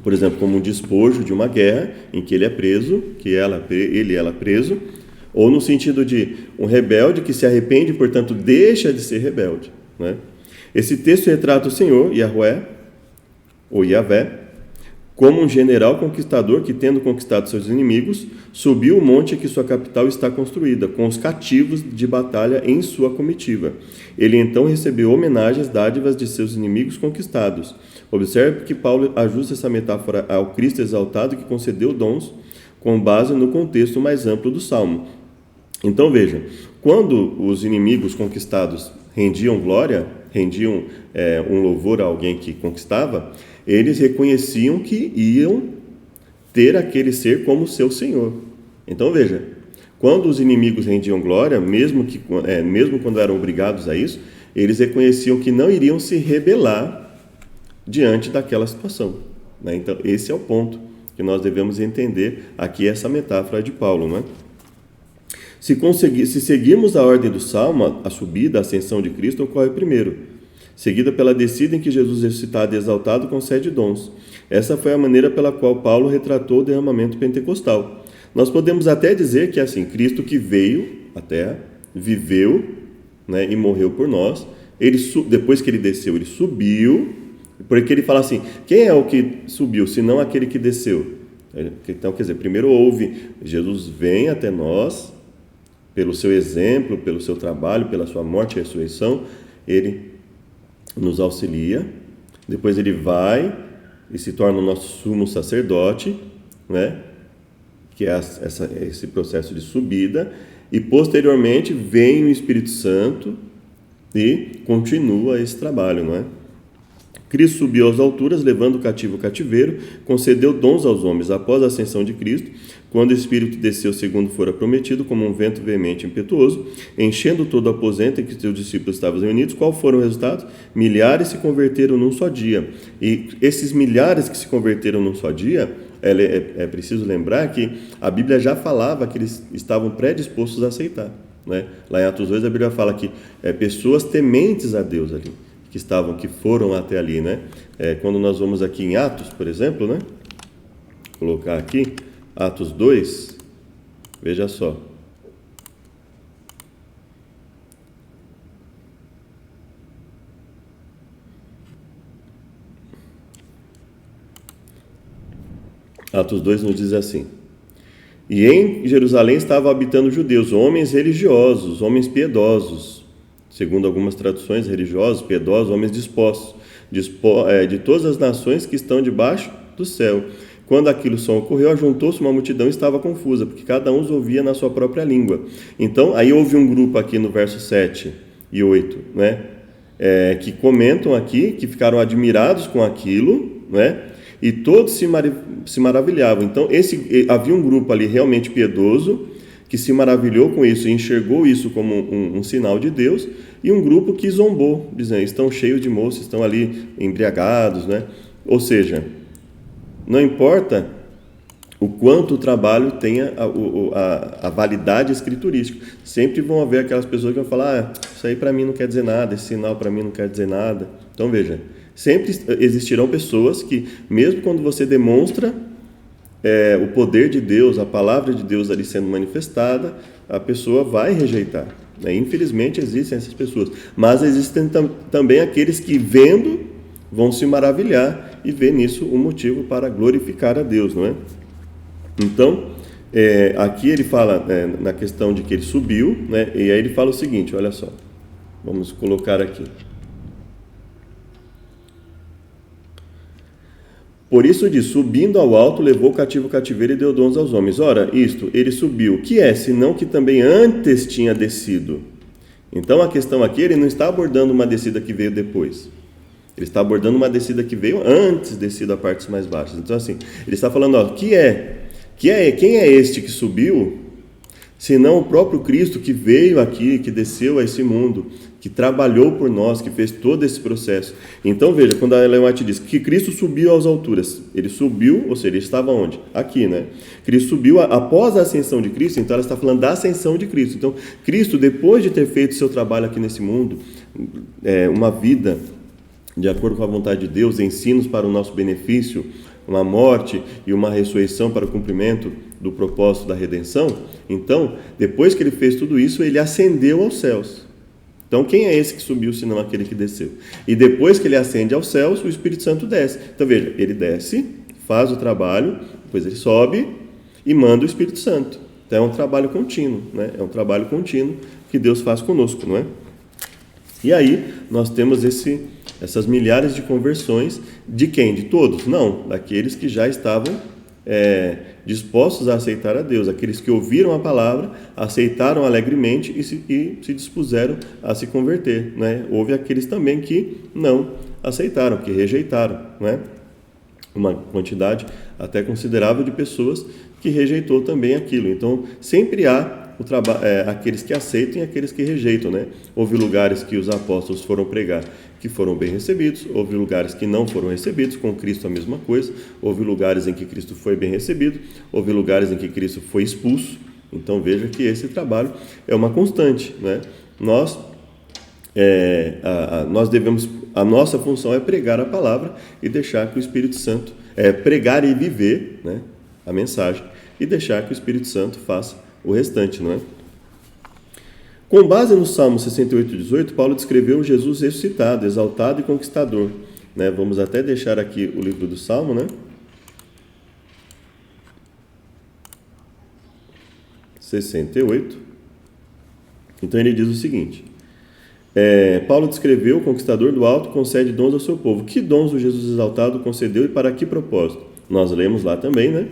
por exemplo, como um despojo de uma guerra em que ele é preso, ele e ela preso, ou no sentido de um rebelde que se arrepende e, portanto, deixa de ser rebelde, né? Esse texto retrata o Senhor, Yahweh, ou Yahvé, como um general conquistador que, tendo conquistado seus inimigos, subiu o monte em que sua capital está construída, com os cativos de batalha em sua comitiva. Ele então recebeu homenagens, dádivas de seus inimigos conquistados. Observe que Paulo ajusta essa metáfora ao Cristo exaltado que concedeu dons com base no contexto mais amplo do Salmo. Então veja, quando os inimigos conquistados rendiam glória, rendiam um louvor a alguém que conquistava, eles reconheciam que iam ter aquele ser como seu Senhor. Então veja, quando os inimigos rendiam glória, mesmo quando eram obrigados a isso, eles reconheciam que não iriam se rebelar diante daquela situação, né? Então esse é o ponto que nós devemos entender aqui, essa metáfora de Paulo, né? Se seguirmos a ordem do Salmo, a subida, a ascensão de Cristo ocorre primeiro, seguida pela descida em que Jesus, ressuscitado e exaltado, concede dons. Essa foi a maneira pela qual Paulo retratou o derramamento pentecostal. Nós podemos até dizer que assim, Cristo que veio à Terra, viveu, né, e morreu por nós, depois que ele desceu, ele subiu, porque ele fala assim: quem é o que subiu, senão aquele que desceu? Então, quer dizer, primeiro Jesus vem até nós, pelo seu exemplo, pelo seu trabalho, pela sua morte e ressurreição, ele nos auxilia, depois ele vai e se torna o nosso sumo sacerdote, né? Que é esse processo de subida, e posteriormente vem o Espírito Santo e continua esse trabalho, não é? Cristo subiu às alturas, levando o cativo o cativeiro, concedeu dons aos homens. Após a ascensão de Cristo, quando o Espírito desceu segundo fora prometido, como um vento veemente e impetuoso, enchendo todo o aposento em que seus discípulos estavam reunidos, qual foram os resultados? Milhares se converteram num só dia. E esses milhares que se converteram num só dia, é preciso lembrar que a Bíblia já falava que eles estavam predispostos a aceitar, né? Lá em Atos 2, a Bíblia fala que pessoas tementes a Deus ali, que foram até ali, né? Quando nós vamos aqui em Atos, por exemplo, né? Vou colocar aqui, Atos 2, veja só. Atos 2 nos diz assim: E em Jerusalém estavam habitando judeus, homens religiosos, homens piedosos, segundo algumas traduções, religiosos, piedosos, homens dispostos, de todas as nações que estão debaixo do céu. Quando aquilo som ocorreu, ajuntou-se uma multidão e estava confusa, porque cada um os ouvia na sua própria língua. Então, aí houve um grupo aqui no verso 7 e 8, né? Que comentam aqui, que ficaram admirados com aquilo, né? E todos se maravilhavam. Então, havia um grupo ali realmente piedoso, que se maravilhou com isso e enxergou isso como um sinal de Deus, e um grupo que zombou, dizendo, estão cheios de moços, estão ali embriagados, né? Ou seja, não importa o quanto o trabalho tenha a validade escriturística, sempre vão haver aquelas pessoas que vão falar, isso aí para mim não quer dizer nada, esse sinal para mim não quer dizer nada. Então veja, sempre existirão pessoas que, mesmo quando você demonstra o poder de Deus, a palavra de Deus ali sendo manifestada, a pessoa vai rejeitar, né? Infelizmente existem essas pessoas, mas existem também aqueles que, vendo, vão se maravilhar e ver nisso um motivo para glorificar a Deus, não é? Então, aqui ele fala na questão de que ele subiu, né? E aí ele fala o seguinte, olha só, vamos colocar aqui. Por isso diz, subindo ao alto, levou o cativo o cativeiro e deu dons aos homens. Ora, isto, ele subiu, que é, senão que também antes tinha descido. Então, a questão aqui, ele não está abordando uma descida que veio depois. Ele está abordando uma descida que veio antes descido a partes mais baixas. Então, assim, ele está falando, ó, quem é este que subiu, senão o próprio Cristo que veio aqui, que desceu a esse mundo, que trabalhou por nós, que fez todo esse processo. Então, veja, quando a Ellen White diz que Cristo subiu às alturas, ele subiu, ou seja, ele estava onde? Aqui, né? Cristo subiu após a ascensão de Cristo, então ela está falando da ascensão de Cristo. Então, Cristo, depois de ter feito seu trabalho aqui nesse mundo, uma vida de acordo com a vontade de Deus, ensinos para o nosso benefício, uma morte e uma ressurreição para o cumprimento do propósito da redenção, então, depois que ele fez tudo isso, ele ascendeu aos céus. Então, quem é esse que subiu, senão aquele que desceu? E depois que ele ascende aos céus, o Espírito Santo desce. Então, veja, ele desce, faz o trabalho, depois ele sobe e manda o Espírito Santo. Então, é um trabalho contínuo, né? É um trabalho contínuo que Deus faz conosco, não é? E aí, nós temos essas milhares de conversões de quem? De todos? Não, daqueles que já estavam dispostos a aceitar a Deus, aqueles que ouviram a palavra, aceitaram alegremente e se dispuseram a se converter, né? Houve aqueles também que não aceitaram, que rejeitaram, né? Uma quantidade até considerável de pessoas que rejeitou também aquilo. Então, sempre há aqueles que aceitam e aqueles que rejeitam, né? Houve lugares que os apóstolos foram pregar que foram bem recebidos, houve lugares que não foram recebidos, com Cristo a mesma coisa, houve lugares em que Cristo foi bem recebido, houve lugares em que Cristo foi expulso. Então veja que esse trabalho é uma constante, né? Nós devemos, a nossa função é pregar a palavra e deixar que o Espírito Santo, pregar e viver, né, a mensagem, e deixar que o Espírito Santo faça o restante, não é? Com base no Salmo 68:18, Paulo descreveu Jesus ressuscitado, exaltado e conquistador, né? Vamos até deixar aqui o livro do Salmo, né? 68. Então ele diz o seguinte: Paulo descreveu o conquistador do alto, concede dons ao seu povo. Que dons o Jesus exaltado concedeu e para que propósito? Nós lemos lá também, né?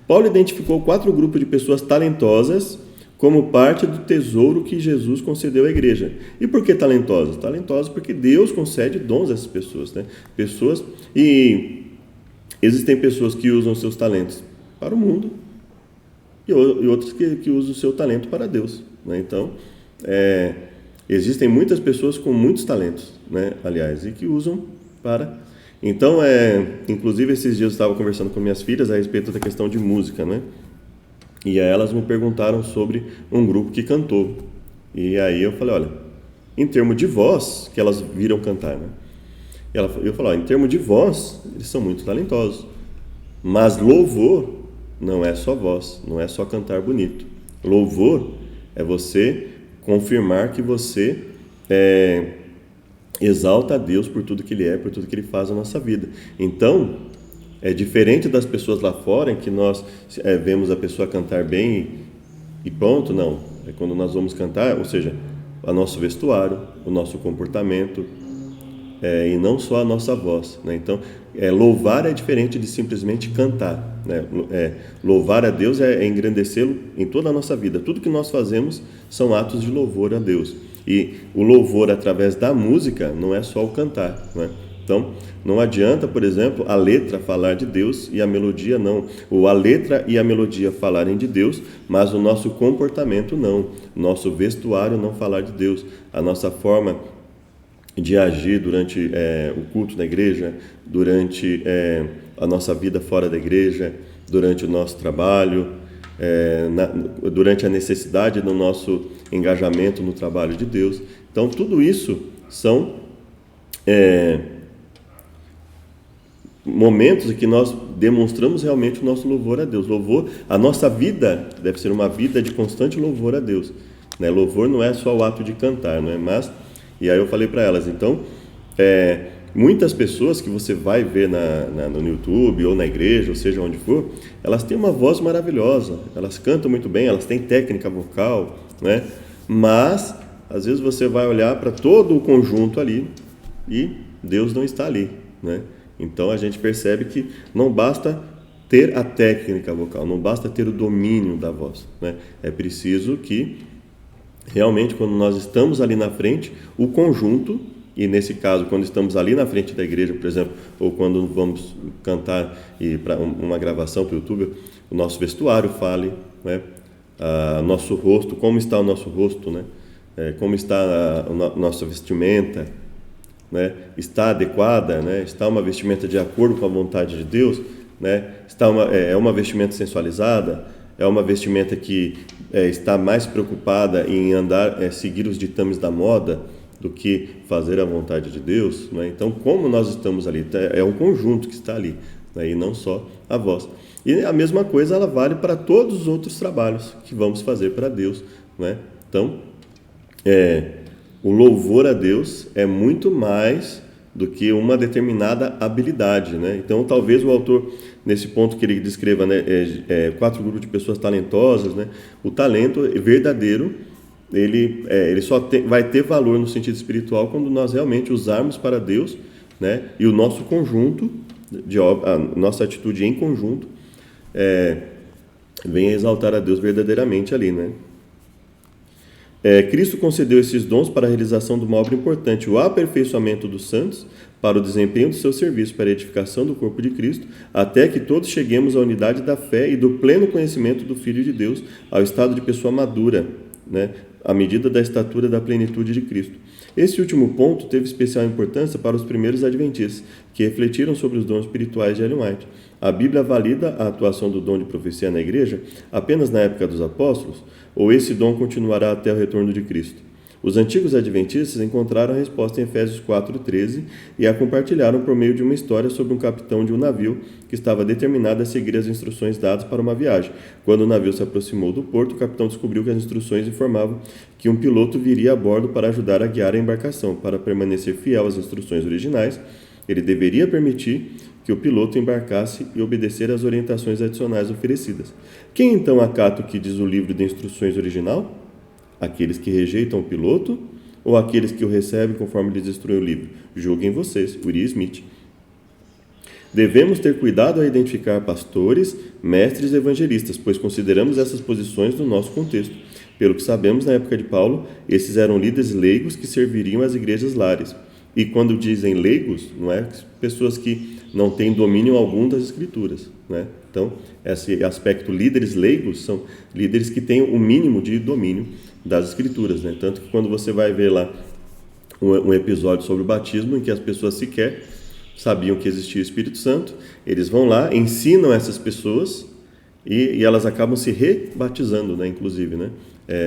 Paulo identificou 4 grupos de pessoas talentosas como parte do tesouro que Jesus concedeu à igreja. E por que talentosas? Talentosas porque Deus concede dons a essas pessoas, né? E existem pessoas que usam seus talentos para o mundo e outras que usam o seu talento para Deus, né? Então, existem muitas pessoas com muitos talentos, né? Aliás, e que usam para... Então, inclusive esses dias eu estava conversando com minhas filhas a respeito da questão de música, né? E aí elas me perguntaram sobre um grupo que cantou. E aí eu falei, olha, em termos de voz, que elas viram cantar, né? Eu falei, em termos de voz, eles são muito talentosos. Mas louvor não é só voz, não é só cantar bonito. Louvor é você confirmar que você exalta a Deus por tudo que Ele é, por tudo que Ele faz na nossa vida. Então, É diferente das pessoas lá fora, em que nós vemos a pessoa cantar bem e pronto, não. É quando nós vamos cantar, ou seja, o nosso vestuário, o nosso comportamento, e não só a nossa voz, né? Então, louvar é diferente de simplesmente cantar, né? Louvar a Deus é engrandecê-lo em toda a nossa vida. Tudo que nós fazemos são atos de louvor a Deus. E o louvor através da música não é só o cantar, né? Então, não adianta, por exemplo, a letra falar de Deus e a melodia não. Ou a letra e a melodia falarem de Deus, mas o nosso comportamento não. Nosso vestuário não falar de Deus. A nossa forma de agir durante o culto na igreja, durante a nossa vida fora da igreja, durante o nosso trabalho, durante a necessidade do nosso engajamento no trabalho de Deus. Então, tudo isso são momentos em que nós demonstramos realmente o nosso louvor a Deus. Louvor, a nossa vida deve ser uma vida de constante louvor a Deus, né? Louvor não é só o ato de cantar, não é? Mas, e aí eu falei para elas, então, muitas pessoas que você vai ver no YouTube ou na igreja, ou seja, onde for, elas têm uma voz maravilhosa, elas cantam muito bem, elas têm técnica vocal, né? Mas, às vezes você vai olhar para todo o conjunto ali e Deus não está ali, né? Então, a gente percebe que não basta ter a técnica vocal, não basta ter o domínio da voz, né? É preciso que, realmente, quando nós estamos ali na frente, o conjunto, e nesse caso, quando estamos ali na frente da igreja, por exemplo, ou quando vamos cantar para uma gravação para o YouTube, o nosso vestuário fale, né? Nosso rosto, como está o nosso rosto, né? Como está a nossa vestimenta, né? Está adequada, né? Está uma vestimenta de acordo com a vontade de Deus, né? É uma vestimenta sensualizada, é uma vestimenta que está mais preocupada em seguir os ditames da moda do que fazer a vontade de Deus, né? Então, como nós estamos ali, é um conjunto que está ali, né? E não só a voz. E a mesma coisa ela vale para todos os outros trabalhos que vamos fazer para Deus, né? Então, o louvor a Deus é muito mais do que uma determinada habilidade, né? Então, talvez o autor, nesse ponto que ele descreva, né, 4 grupos de pessoas talentosas, né? O talento verdadeiro, ele só vai ter valor no sentido espiritual quando nós realmente usarmos para Deus, né? E o nosso conjunto, a nossa atitude em conjunto, venha exaltar a Deus verdadeiramente ali, né? Cristo concedeu esses dons para a realização de uma obra importante, o aperfeiçoamento dos santos, para o desempenho do seu serviço, para a edificação do corpo de Cristo, até que todos cheguemos à unidade da fé e do pleno conhecimento do Filho de Deus, ao estado de pessoa madura, né, à medida da estatura da plenitude de Cristo. Esse último ponto teve especial importância para os primeiros adventistas, que refletiram sobre os dons espirituais de Ellen White. A Bíblia valida a atuação do dom de profecia na igreja apenas na época dos apóstolos, ou esse dom continuará até o retorno de Cristo? Os antigos adventistas encontraram a resposta em Efésios 4:13 e a compartilharam por meio de uma história sobre um capitão de um navio que estava determinado a seguir as instruções dadas para uma viagem. Quando o navio se aproximou do porto, o capitão descobriu que as instruções informavam que um piloto viria a bordo para ajudar a guiar a embarcação. Para permanecer fiel às instruções originais, ele deveria permitir que o piloto embarcasse e obedecer às orientações adicionais oferecidas. Quem então acata o que diz o livro de instruções original? Aqueles que rejeitam o piloto ou aqueles que o recebem conforme lhes instrui o livro? Julguem vocês. Uri Smith. Devemos ter cuidado a identificar pastores, mestres e evangelistas, pois consideramos essas posições no nosso contexto. Pelo que sabemos, na época de Paulo, esses eram líderes leigos que serviriam às igrejas lares. E quando dizem leigos, não é pessoas que não têm domínio algum das escrituras, né? Então, esse aspecto líderes leigos são líderes que têm o mínimo de domínio das escrituras, né? Tanto que quando você vai ver lá um episódio sobre o batismo, em que as pessoas sequer sabiam que existia o Espírito Santo, eles vão lá, ensinam essas pessoas e elas acabam se rebatizando, né? Inclusive, né?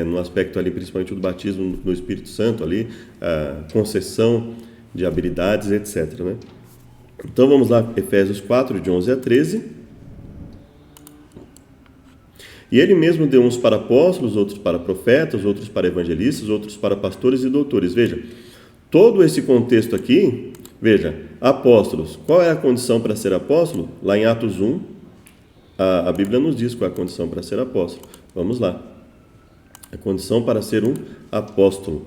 No aspecto ali, principalmente do batismo no Espírito Santo ali, a concessão de habilidades, etc., né? Então vamos lá, Efésios 4, de 11 a 13. E ele mesmo deu uns para apóstolos, outros para profetas, outros para evangelistas, outros para pastores e doutores. Veja, todo esse contexto aqui, veja, Apóstolos. Qual é a condição para ser apóstolo? Lá em Atos 1, a Bíblia nos diz qual é a condição para ser apóstolo. Vamos lá. A condição para ser um apóstolo.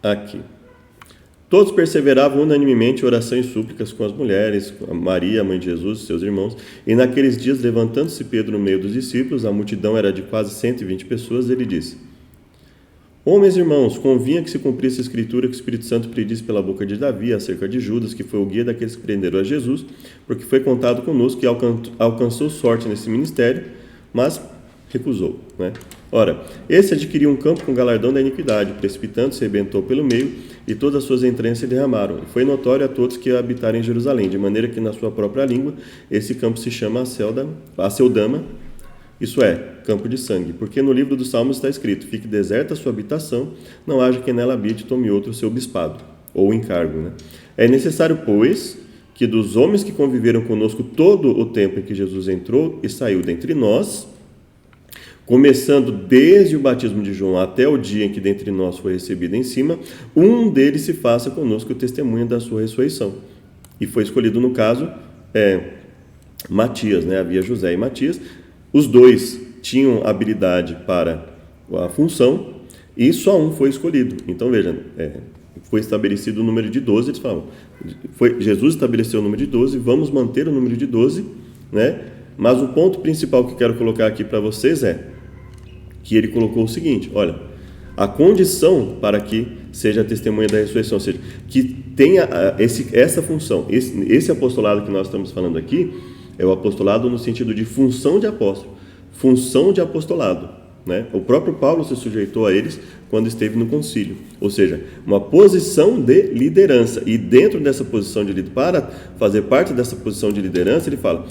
Aqui. Todos perseveravam unanimemente em oração e súplicas com as mulheres, com Maria, mãe de Jesus e seus irmãos. E naqueles dias, levantando-se Pedro no meio dos discípulos, a multidão era de quase 120 pessoas, ele disse: Homens irmãos, convinha que se cumprisse a escritura que o Espírito Santo predisse pela boca de Davi acerca de Judas, que foi o guia daqueles que prenderam a Jesus, porque foi contado conosco que alcançou sorte nesse ministério, mas recusou, né? Ora, esse adquiriu um campo com galardão da iniquidade, precipitando-se, rebentou pelo meio, e todas as suas entranhas se derramaram. E foi notório a todos que habitarem em Jerusalém, de maneira que na sua própria língua esse campo se chama Aceldama, isso é, campo de sangue, porque no livro dos Salmos está escrito: fique deserta a sua habitação, não haja quem nela habite, tome outro o seu bispado, ou encargo, né? É necessário, pois, que dos homens que conviveram conosco todo o tempo em que Jesus entrou e saiu dentre nós, começando desde o batismo de João até o dia em que dentre nós foi recebido em cima, um deles se faça conosco o testemunho da sua ressurreição. E foi escolhido, no caso, Matias, né? Havia José e Matias. Os dois tinham habilidade para a função e só um foi escolhido. Então, veja, foi estabelecido o número de 12, eles falam, Jesus estabeleceu o número de 12, vamos manter o número de 12, né? Mas o ponto principal que eu quero colocar aqui para vocês é que ele colocou o seguinte: olha, a condição para que seja testemunha da ressurreição, ou seja, que tenha essa função, esse apostolado que nós estamos falando aqui, é o apostolado no sentido de função de apóstolo, função de apostolado, né? O próprio Paulo se sujeitou a eles quando esteve no concílio, ou seja, uma posição de liderança, e dentro dessa posição de liderança, para fazer parte dessa posição de liderança, ele fala: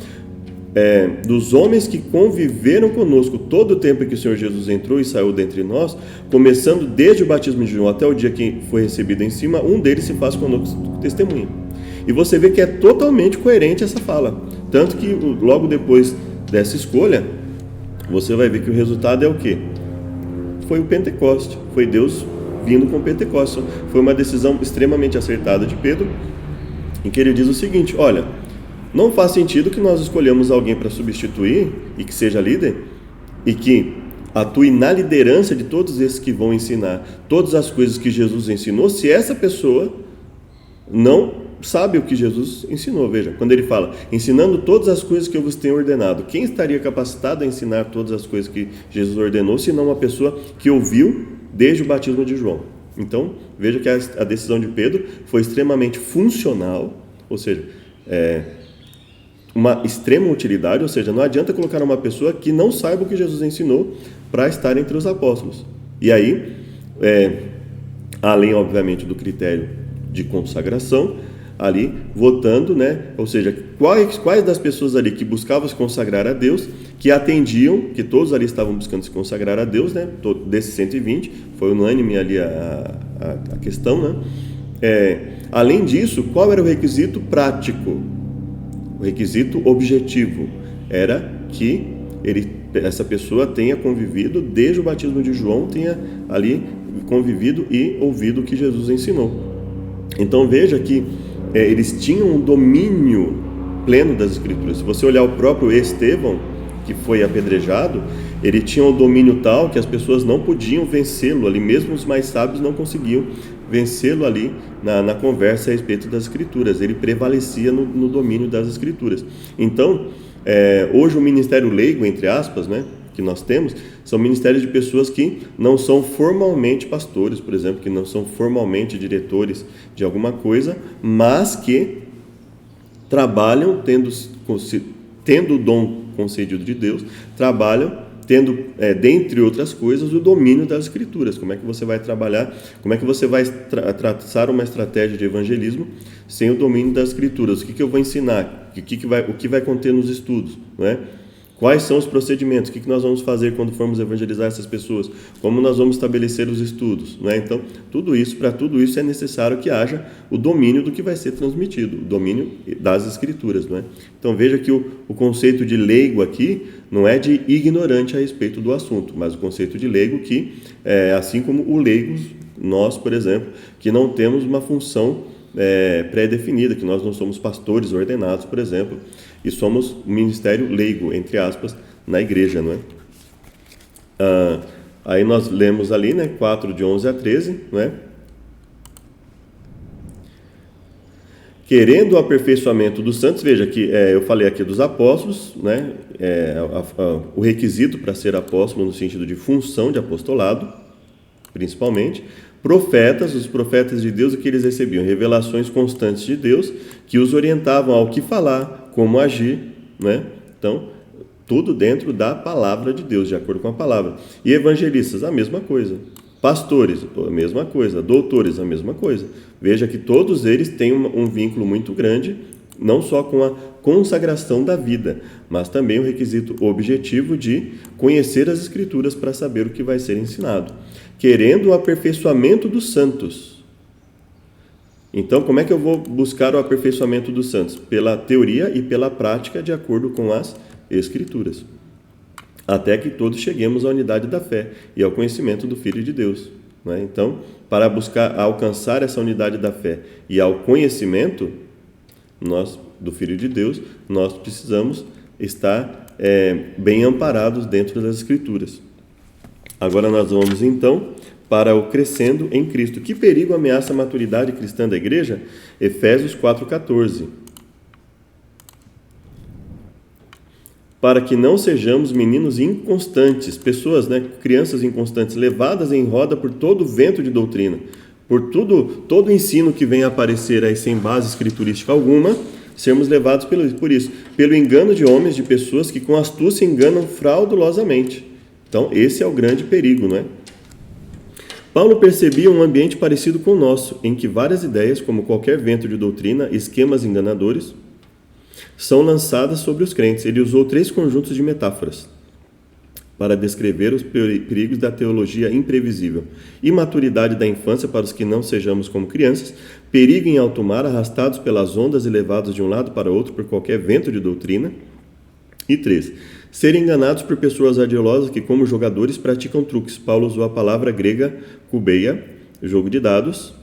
dos homens que conviveram conosco todo o tempo em que o Senhor Jesus entrou e saiu dentre nós, começando desde o batismo de João até o dia que foi recebido em cima, um deles se faz conosco testemunha. E você vê que é totalmente coerente essa fala, tanto que logo depois dessa escolha, você vai ver que o resultado é o quê? Foi o Pentecoste, foi Deus vindo com o Pentecoste. Foi uma decisão extremamente acertada de Pedro, em que ele diz o seguinte: olha, não faz sentido que nós escolhamos alguém para substituir e que seja líder e que atue na liderança de todos esses que vão ensinar todas as coisas que Jesus ensinou, se essa pessoa não sabe o que Jesus ensinou. Veja, quando ele fala, ensinando todas as coisas que eu vos tenho ordenado, quem estaria capacitado a ensinar todas as coisas que Jesus ordenou, senão uma pessoa que ouviu desde o batismo de João? Então, veja que a decisão de Pedro foi extremamente funcional, ou seja, uma extrema utilidade, ou seja, não adianta colocar uma pessoa que não saiba o que Jesus ensinou para estar entre os apóstolos. E aí, além, obviamente, do critério de consagração, ali, votando, né? Ou seja, quais das pessoas ali que buscavam se consagrar a Deus, que atendiam, que todos ali estavam buscando se consagrar a Deus, né? Desses 120, foi unânime ali a questão, né? Além disso, qual era o requisito prático? O requisito objetivo era que essa pessoa tenha convivido desde o batismo de João, tenha ali convivido e ouvido o que Jesus ensinou. Então veja que eles tinham um domínio pleno das Escrituras. Se você olhar o próprio Estevão, que foi apedrejado, ele tinha um domínio tal que as pessoas não podiam vencê-lo ali, mesmo os mais sábios não conseguiam vencê-lo ali na conversa a respeito das Escrituras. Ele prevalecia no domínio das Escrituras. Então, hoje o ministério leigo, entre aspas, né, que nós temos, são ministérios de pessoas que não são formalmente pastores, por exemplo, que não são formalmente diretores de alguma coisa, mas que trabalham tendo o dom concedido de Deus, trabalham tendo, dentre outras coisas, o domínio das Escrituras. Como é que você vai trabalhar, como é que você vai traçar uma estratégia de evangelismo sem o domínio das Escrituras? O que eu vou ensinar? O que vai conter nos estudos, não é? Quais são os procedimentos? O que nós vamos fazer quando formos evangelizar essas pessoas? Como nós vamos estabelecer os estudos? Né? Então, para tudo isso é necessário que haja o domínio do que vai ser transmitido, o domínio das Escrituras. Não é? Então, veja que o conceito de leigo aqui não é de ignorante a respeito do assunto, mas o conceito de leigo que, assim como o leigos, nós, por exemplo, que não temos uma função pré-definida, que nós não somos pastores ordenados, por exemplo, e somos um ministério leigo, entre aspas, na igreja, não é? Aí nós lemos ali, né, 4 de 11 a 13, não é? Querendo o aperfeiçoamento dos santos, veja que eu falei aqui dos apóstolos, né, o requisito para ser apóstolo no sentido de função de apostolado, principalmente, profetas, os profetas de Deus, o que eles recebiam? Revelações constantes de Deus, que os orientavam ao que falar, como agir, né? Então, tudo dentro da palavra de Deus, de acordo com a palavra. E evangelistas, a mesma coisa. Pastores, a mesma coisa. Doutores, a mesma coisa. Veja que todos eles têm um vínculo muito grande, não só com a consagração da vida, mas também o requisito objetivo de conhecer as Escrituras para saber o que vai ser ensinado. Querendo o aperfeiçoamento dos santos. Então, como é que eu vou buscar o aperfeiçoamento dos santos? Pela teoria e pela prática, de acordo com as Escrituras. Até que todos cheguemos à unidade da fé e ao conhecimento do Filho de Deus. Né? Então, para buscar alcançar essa unidade da fé e ao conhecimento do Filho de Deus, nós precisamos estar bem amparados dentro das Escrituras. Agora nós vamos, então, para o crescendo em Cristo. Que perigo ameaça a maturidade cristã da igreja? Efésios 4,14. Para que não sejamos meninos inconstantes, pessoas, crianças inconstantes, levadas em roda por todo vento de doutrina, por todo ensino que vem a aparecer aí sem base escriturística alguma, sermos levados por isso, pelo engano de homens, de pessoas que com astúcia enganam fraudulosamente. Então, esse é o grande perigo, não é? Paulo percebia um ambiente parecido com o nosso, em que várias ideias, como qualquer vento de doutrina, esquemas enganadores, são lançadas sobre os crentes. Ele usou 3 conjuntos de metáforas para descrever os perigos da teologia imprevisível: imaturidade da infância para os que não sejamos como crianças, perigo em alto mar, arrastados pelas ondas e levados de um lado para outro por qualquer vento de doutrina. E 3, ser enganados por pessoas ardiosas que, como jogadores, praticam truques. Paulo usou a palavra grega kubeia, jogo de dados,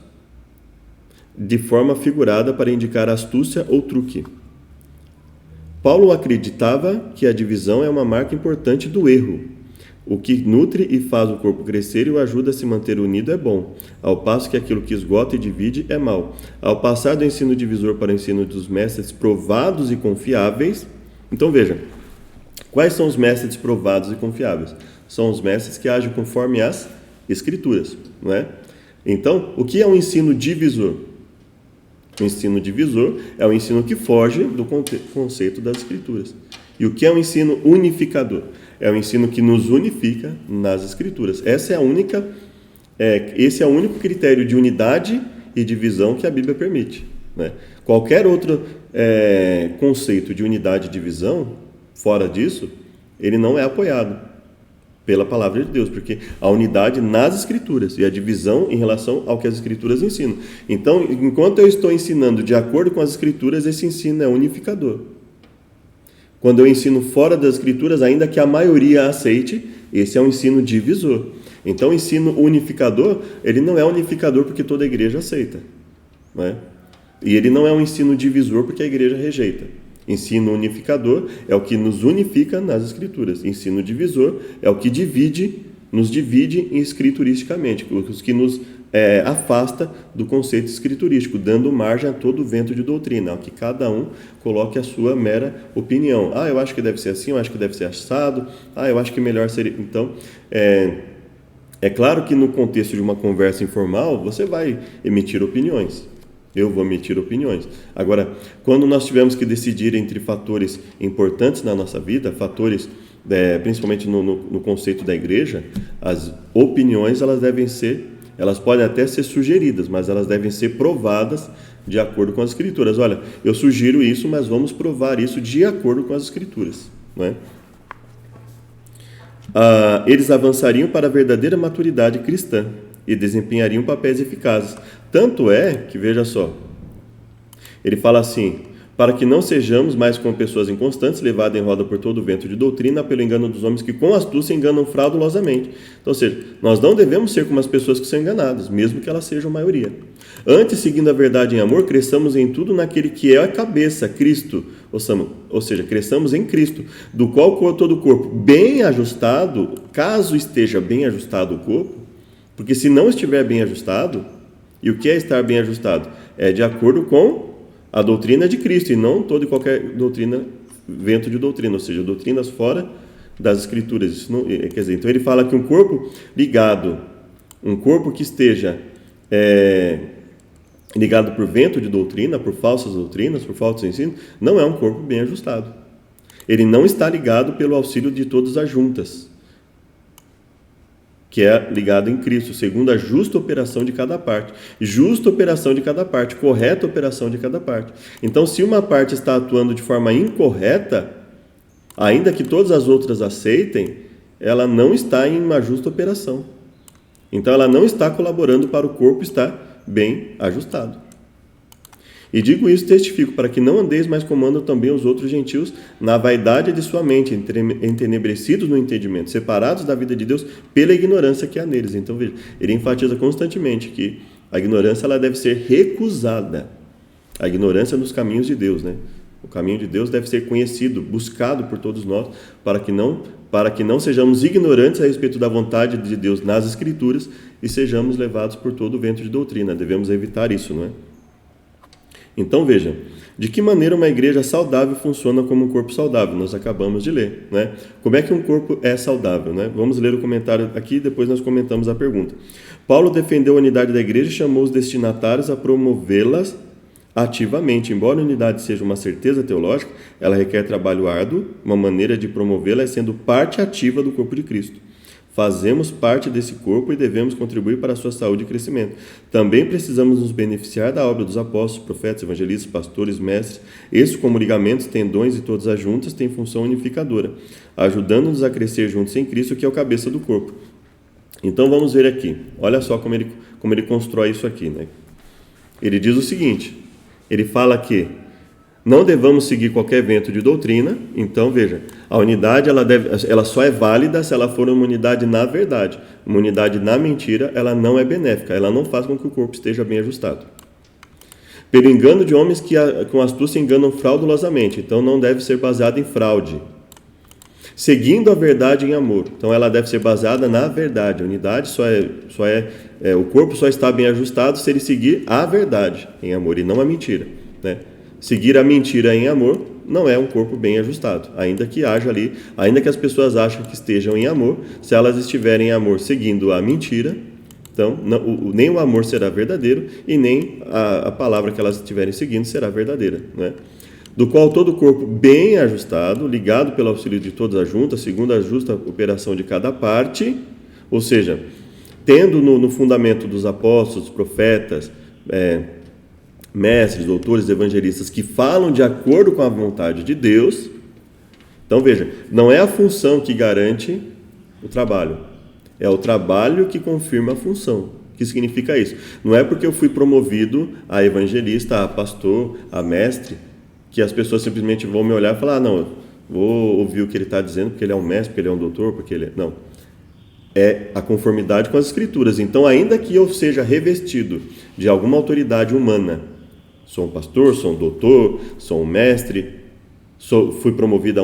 de forma figurada para indicar astúcia ou truque. Paulo acreditava que a divisão é uma marca importante do erro. O que nutre e faz o corpo crescer e o ajuda a se manter unido é bom, ao passo que aquilo que esgota e divide é mau. Ao passar do ensino divisor para o ensino dos mestres provados e confiáveis, então veja, quais são os mestres provados e confiáveis? São os mestres que agem conforme as Escrituras, não é? Então, o que é um ensino divisor? O ensino divisor é o ensino que foge do conceito das Escrituras. E o que é um ensino unificador? É o ensino que nos unifica nas Escrituras. Esse é o único critério de unidade e divisão que a Bíblia permite, né? Qualquer outro conceito de unidade e divisão, fora disso, ele não é apoiado pela palavra de Deus, porque a unidade nas Escrituras e a divisão em relação ao que as Escrituras ensinam. Então, enquanto eu estou ensinando de acordo com as Escrituras, esse ensino é unificador. Quando eu ensino fora das Escrituras, ainda que a maioria aceite, esse é um ensino divisor. Então, o ensino unificador, ele não é unificador porque toda a igreja aceita, não é? E ele não é um ensino divisor porque a igreja rejeita. Ensino unificador é o que nos unifica nas Escrituras. Ensino divisor é o que nos divide escrituristicamente, o que nos afasta do conceito escriturístico, dando margem a todo vento de doutrina, que cada um coloque a sua mera opinião. Eu acho que deve ser assim, eu acho que deve ser assado, eu acho que melhor seria... Então, é claro que no contexto de uma conversa informal, você vai emitir opiniões. Eu vou emitir opiniões. Agora, quando nós tivermos que decidir entre fatores importantes na nossa vida, fatores, principalmente no conceito da igreja, as opiniões elas podem até ser sugeridas, mas elas devem ser provadas de acordo com as Escrituras. Olha, eu sugiro isso, mas vamos provar isso de acordo com as Escrituras, não é? eles avançariam para a verdadeira maturidade cristã e desempenhariam papéis eficazes. Tanto é que, veja só, ele fala assim: para que não sejamos mais como pessoas inconstantes, levadas em roda por todo o vento de doutrina, pelo engano dos homens que com astúcia enganam fraudulosamente. Então, ou seja, nós não devemos ser como as pessoas que são enganadas, mesmo que elas sejam a maioria. Antes, seguindo a verdade em amor, cresçamos em tudo naquele que é a cabeça, Cristo. Ou seja, cresçamos em Cristo, do qual todo o corpo bem ajustado, caso esteja bem ajustado o corpo, porque se não estiver bem ajustado, e o que é estar bem ajustado? É de acordo com a doutrina de Cristo, e não toda e qualquer doutrina, vento de doutrina, ou seja, doutrinas fora das Escrituras. Isso não, quer dizer, então ele fala que um corpo ligado, um corpo que esteja ligado por vento de doutrina, por falsas doutrinas, por falsos ensinos, não é um corpo bem ajustado. Ele não está ligado pelo auxílio de todas as juntas, que é ligado em Cristo, segundo a justa operação de cada parte. Justa operação de cada parte, correta operação de cada parte. Então, se uma parte está atuando de forma incorreta, ainda que todas as outras aceitem, ela não está em uma justa operação. Então, ela não está colaborando para o corpo estar bem ajustado. E digo isso, testifico, para que não andeis mais como andam também os outros gentios, na vaidade de sua mente, entenebrecidos no entendimento, separados da vida de Deus pela ignorância que há neles. Então, veja, ele enfatiza constantemente que a ignorância ela deve ser recusada. A ignorância nos caminhos de Deus, né? O caminho de Deus deve ser conhecido, buscado por todos nós, para que não sejamos ignorantes a respeito da vontade de Deus nas Escrituras e sejamos levados por todo o vento de doutrina. Devemos evitar isso, não é? Então, veja, de que maneira uma igreja saudável funciona como um corpo saudável? Nós acabamos de ler, né? Como é que um corpo é saudável, né? Vamos ler o comentário aqui e depois nós comentamos a pergunta. Paulo defendeu a unidade da igreja e chamou os destinatários a promovê-las ativamente. Embora a unidade seja uma certeza teológica, ela requer trabalho árduo. Uma maneira de promovê-la é sendo parte ativa do corpo de Cristo. Fazemos parte desse corpo e devemos contribuir para a sua saúde e crescimento. Também precisamos nos beneficiar da obra dos apóstolos, profetas, evangelistas, pastores, mestres. Estes, como ligamentos, tendões e todas as juntas, têm função unificadora, ajudando-nos a crescer juntos em Cristo, que é o cabeça do corpo. Então vamos ver aqui. Olha só como ele constrói isso aqui, né? Ele diz o seguinte, ele fala que não devamos seguir qualquer vento de doutrina. Então, veja, a unidade ela só é válida se ela for uma unidade na verdade. Uma unidade na mentira, ela não é benéfica, ela não faz com que o corpo esteja bem ajustado. Pelo engano de homens que com astúcia enganam fraudulosamente, então não deve ser baseada em fraude. Seguindo a verdade em amor, então ela deve ser baseada na verdade. A unidade o corpo só está bem ajustado se ele seguir a verdade em amor e não a mentira, né? Seguir a mentira em amor não é um corpo bem ajustado, ainda que haja ali, ainda que as pessoas achem que estejam em amor, se elas estiverem em amor seguindo a mentira, então nem o amor será verdadeiro e nem a palavra que elas estiverem seguindo será verdadeira, né? Do qual todo o corpo bem ajustado, ligado pelo auxílio de todas as juntas, segundo a justa operação de cada parte, ou seja, tendo no fundamento dos apóstolos, profetas, mestres, doutores, evangelistas que falam de acordo com a vontade de Deus. Então veja, não é a função que garante o trabalho, é o trabalho que confirma a função. O que significa isso? Não é porque eu fui promovido a evangelista, a pastor, a mestre, que as pessoas simplesmente vão me olhar e falar, não, eu vou ouvir o que ele está dizendo porque ele é um mestre, porque ele é um doutor, porque ele é... Não, é a conformidade com as Escrituras. Então, ainda que eu seja revestido de alguma autoridade humana, sou um pastor, sou um doutor, sou um mestre, fui promovido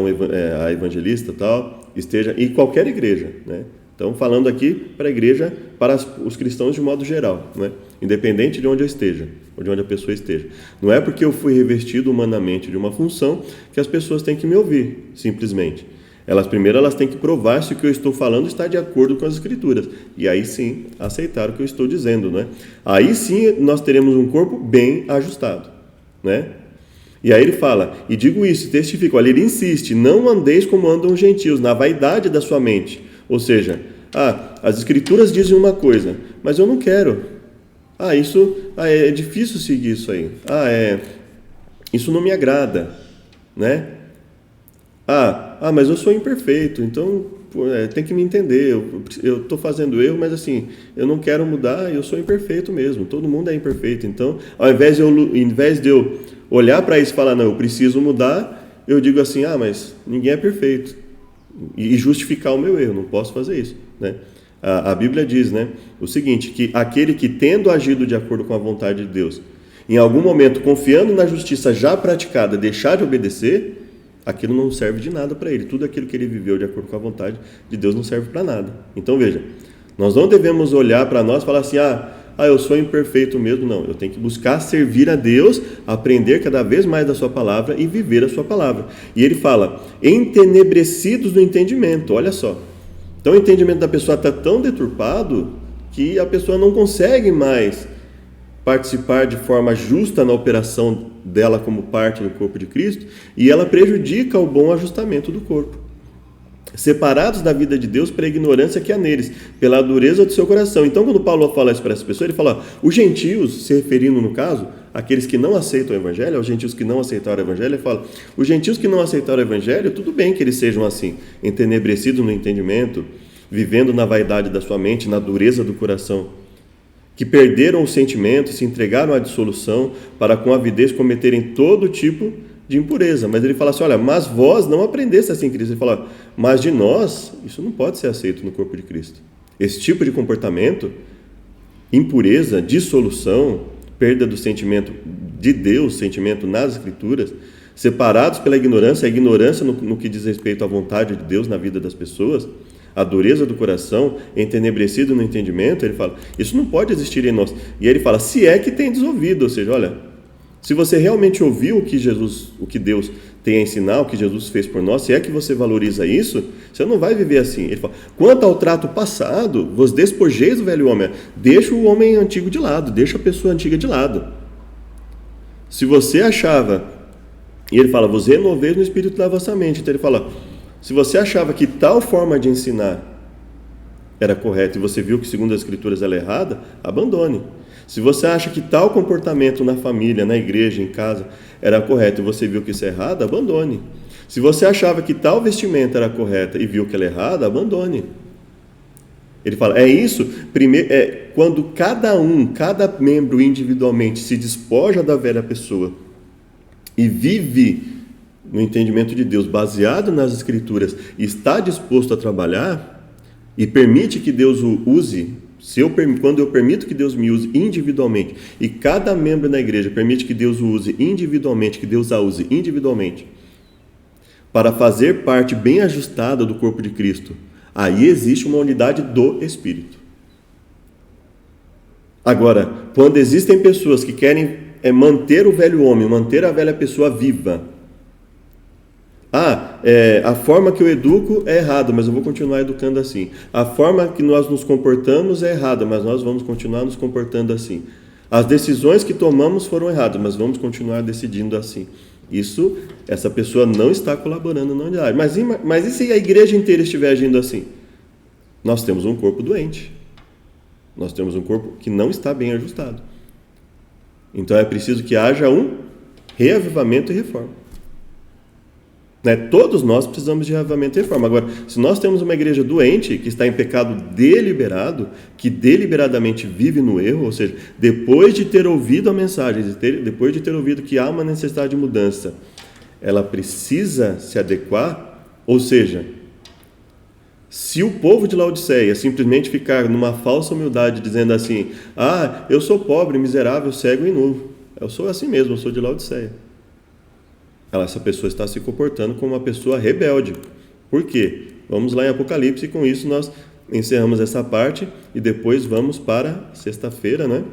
a evangelista, tal, em qualquer igreja, né? Então, falando aqui para a igreja, para os cristãos de modo geral, né? Independente de onde eu esteja, ou de onde a pessoa esteja. Não é porque eu fui revestido humanamente de uma função que as pessoas têm que me ouvir, simplesmente. Primeiro elas têm que provar se o que eu estou falando está de acordo com as Escrituras. E aí sim, aceitar o que eu estou dizendo, né? Aí sim nós teremos um corpo bem ajustado, né? E aí ele fala, e digo isso, testifico, olha, ele insiste, não andeis como andam os gentios, na vaidade da sua mente. Ou seja, as Escrituras dizem uma coisa, mas eu não quero. É difícil seguir isso aí. Isso não me agrada, né? Mas eu sou imperfeito, então tem que me entender, eu estou fazendo erro, mas assim, eu não quero mudar, eu sou imperfeito mesmo, todo mundo é imperfeito. Então, ao invés de eu olhar para isso e falar, não, eu preciso mudar, eu digo assim, mas ninguém é perfeito, e justificar o meu erro, não posso fazer isso, né? A Bíblia diz, né, o seguinte, que aquele que tendo agido de acordo com a vontade de Deus, em algum momento, confiando na justiça já praticada, deixar de obedecer, aquilo não serve de nada para ele. Tudo aquilo que ele viveu de acordo com a vontade de Deus não serve para nada. Então, veja, nós não devemos olhar para nós e falar assim, eu sou imperfeito mesmo. Não, eu tenho que buscar servir a Deus, aprender cada vez mais da sua palavra e viver a sua palavra. E ele fala, entenebrecidos no entendimento, olha só. Então, o entendimento da pessoa está tão deturpado que a pessoa não consegue mais participar de forma justa na operação dela como parte do corpo de Cristo, e ela prejudica o bom ajustamento do corpo. Separados da vida de Deus pela ignorância que há neles, pela dureza do seu coração. Então, quando Paulo fala isso para essa pessoa, ele fala, os gentios, se referindo no caso, aqueles que não aceitam o evangelho, aos gentios que não aceitaram o evangelho, ele fala, os gentios que não aceitaram o evangelho, tudo bem que eles sejam assim, entenebrecidos no entendimento, vivendo na vaidade da sua mente, na dureza do coração, que perderam o sentimento, se entregaram à dissolução, para com avidez cometerem todo tipo de impureza. Mas ele fala assim, olha, mas vós não aprendeste assim em Cristo. Ele fala, mas de nós, isso não pode ser aceito no corpo de Cristo. Esse tipo de comportamento, impureza, dissolução, perda do sentimento de Deus, sentimento nas Escrituras, separados pela ignorância, a ignorância no que diz respeito à vontade de Deus na vida das pessoas, a dureza do coração, entenebrecido no entendimento, ele fala, isso não pode existir em nós. E aí ele fala, se é que tendes ouvido, ou seja, olha, se você realmente ouviu o que Deus tem a ensinar, o que Jesus fez por nós, se é que você valoriza isso, você não vai viver assim. Ele fala, quanto ao trato passado, vos despojeis do velho homem, deixa o homem antigo de lado, deixa a pessoa antiga de lado. Se você achava, e ele fala, vos renoveis no espírito da vossa mente, então ele fala, se você achava que tal forma de ensinar era correta e você viu que segundo as Escrituras ela é errada, abandone. Se você acha que tal comportamento na família, na igreja, em casa era correto e você viu que isso é errado, abandone. Se você achava que tal vestimenta era correta e viu que ela é errada, abandone. Ele fala, quando cada membro individualmente se despoja da velha pessoa e vive no entendimento de Deus, baseado nas Escrituras, e está disposto a trabalhar e permite que Deus o use, quando eu permito que Deus me use individualmente, e cada membro da igreja permite que Deus o use individualmente, que Deus a use individualmente, para fazer parte bem ajustada do corpo de Cristo, aí existe uma unidade do Espírito. Agora, quando existem pessoas que querem manter o velho homem, manter a velha pessoa viva, a forma que eu educo é errada, mas eu vou continuar educando assim. A forma que nós nos comportamos é errada, mas nós vamos continuar nos comportando assim. As decisões que tomamos foram erradas, mas vamos continuar decidindo assim. Essa pessoa não está colaborando na unidade. Mas e se a igreja inteira estiver agindo assim? Nós temos um corpo doente. Nós temos um corpo que não está bem ajustado. Então é preciso que haja um reavivamento e reforma. Todos nós precisamos de reavivamento e reforma. Agora, se nós temos uma igreja doente, que está em pecado deliberado, que deliberadamente vive no erro, ou seja, depois de ter ouvido a mensagem, depois de ter ouvido que há uma necessidade de mudança, ela precisa se adequar, ou seja, se o povo de Laodiceia simplesmente ficar numa falsa humildade, dizendo assim, eu sou pobre, miserável, cego e nu, eu sou assim mesmo, eu sou de Laodiceia. Essa pessoa está se comportando como uma pessoa rebelde. Por quê? Vamos lá em Apocalipse e com isso nós encerramos essa parte e depois vamos para sexta-feira, né?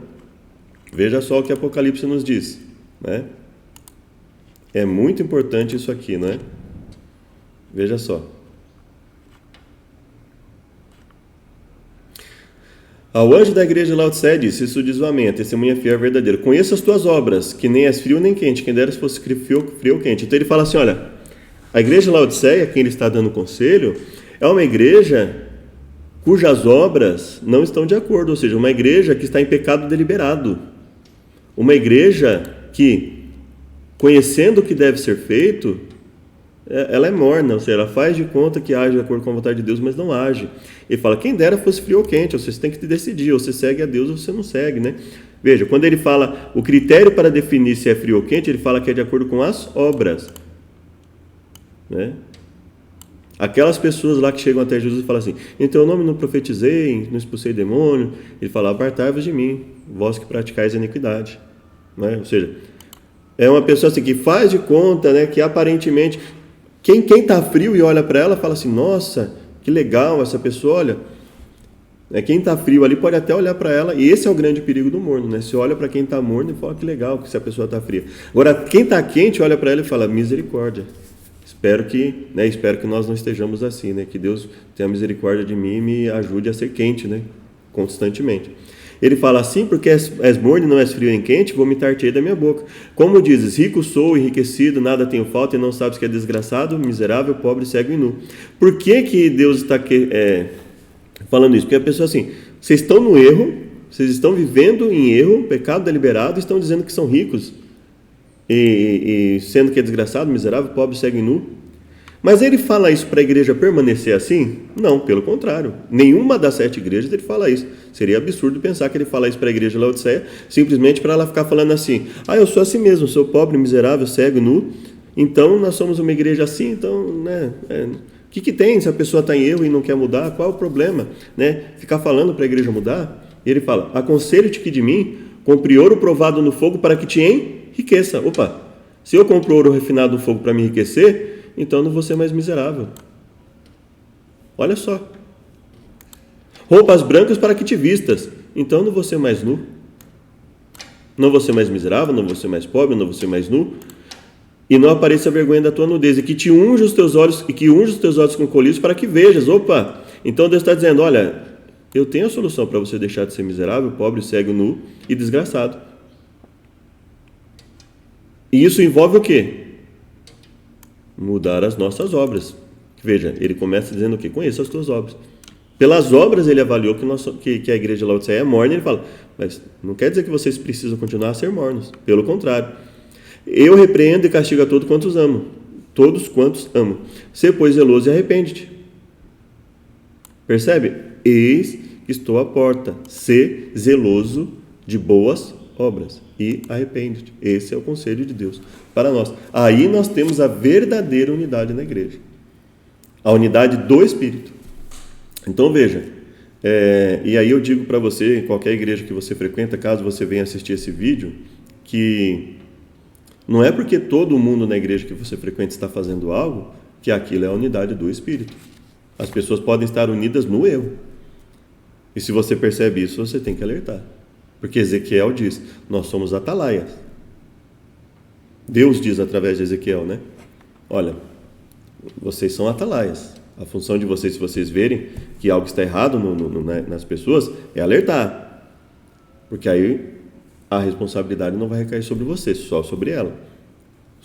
Veja só o que Apocalipse nos diz, né? É muito importante isso aqui, né? Veja só. Ao anjo da igreja de Laodiceia disse, isso diz o amém, a testemunha fiel e verdadeira, conheço as tuas obras, que nem és frio nem quente, quem deras fosse frio ou quente. Então ele fala assim, olha, a igreja de Laodiceia, quem ele está dando conselho, é uma igreja cujas obras não estão de acordo, ou seja, uma igreja que está em pecado deliberado, uma igreja que, conhecendo o que deve ser feito, ela é morna, ou seja, ela faz de conta que age de acordo com a vontade de Deus, mas não age. Ele fala, quem dera fosse frio ou quente, você tem que te decidir, ou você segue a Deus ou você não segue, né? Veja, quando ele fala o critério para definir se é frio ou quente, ele fala que é de acordo com as obras, né? Aquelas pessoas lá que chegam até Jesus e falam assim, em teu nome não profetizei, não expulsei demônio, ele fala, apartai-vos de mim, vós que praticais a iniquidade, né? Ou seja, é uma pessoa assim que faz de conta, né, que aparentemente, quem está frio e olha para ela fala assim, nossa, que legal essa pessoa, olha, quem está frio ali pode até olhar para ela, e esse é o grande perigo do morno, né? Você olha para quem está morno e fala, que legal que se a pessoa está fria. Agora, quem está quente olha para ela e fala, misericórdia. Espero que nós não estejamos assim, né? Que Deus tenha misericórdia de mim e me ajude a ser quente, né? Constantemente. Ele fala assim, porque és morno e não és frio nem quente, vomitar-te-ei da minha boca. Como dizes, rico sou, enriquecido, nada tenho falta, e não sabes que é desgraçado, miserável, pobre, cego e nu. Por que Deus está falando isso? Porque a pessoa assim, vocês estão no erro, vocês estão vivendo em erro, pecado deliberado, e estão dizendo que são ricos, e sendo que é desgraçado, miserável, pobre, cego e nu. Mas ele fala isso para a igreja permanecer assim? Não, pelo contrário. Nenhuma das 7 igrejas ele fala isso. Seria absurdo pensar que ele fala isso para a igreja de Laodiceia, simplesmente para ela ficar falando assim, eu sou assim mesmo, sou pobre, miserável, cego, nu, então nós somos uma igreja assim, então, né, o que tem se a pessoa está em erro e não quer mudar? Qual é o problema? Né? Ficar falando para a igreja mudar? E ele fala, aconselho-te que de mim, compre ouro provado no fogo para que te enriqueça. Opa, se eu compro ouro refinado no fogo para me enriquecer, então eu não vou ser mais miserável. Olha só. Roupas brancas para que te vistas, então eu não vou ser mais nu. Não vou ser mais miserável, não vou ser mais pobre, não vou ser mais nu. E não apareça a vergonha da tua nudez, e que te unja os teus olhos, e que unja os teus olhos com colírios para que vejas. Opa! Então Deus está dizendo, olha, eu tenho a solução para você deixar de ser miserável, pobre, cego, nu e desgraçado. E isso envolve o quê? Mudar as nossas obras. Veja, ele começa dizendo o quê? Conheça as tuas obras. Pelas obras ele avaliou que a igreja de Laodiceia é morna, ele fala, mas não quer dizer que vocês precisam continuar a ser mornos. Pelo contrário. Eu repreendo e castigo a todos quantos amo. Sê, pois, zeloso e arrepende-te. Percebe? Eis que estou à porta. Sê zeloso de boas obras e arrepende-te. Esse é o conselho de Deus para nós. Aí nós temos a verdadeira unidade na igreja. A unidade do Espírito. Então veja, e aí eu digo para você, em qualquer igreja que você frequenta, caso você venha assistir esse vídeo, que não é porque todo mundo na igreja que você frequenta está fazendo algo, que aquilo é a unidade do Espírito. As pessoas podem estar unidas no erro. E se você percebe isso, você tem que alertar. Porque Ezequiel diz, nós somos atalaias. Deus diz através de Ezequiel, né? Olha, vocês são atalaias. A função de vocês, se vocês verem que algo está errado nas pessoas, é alertar. Porque aí a responsabilidade não vai recair sobre você, só sobre ela.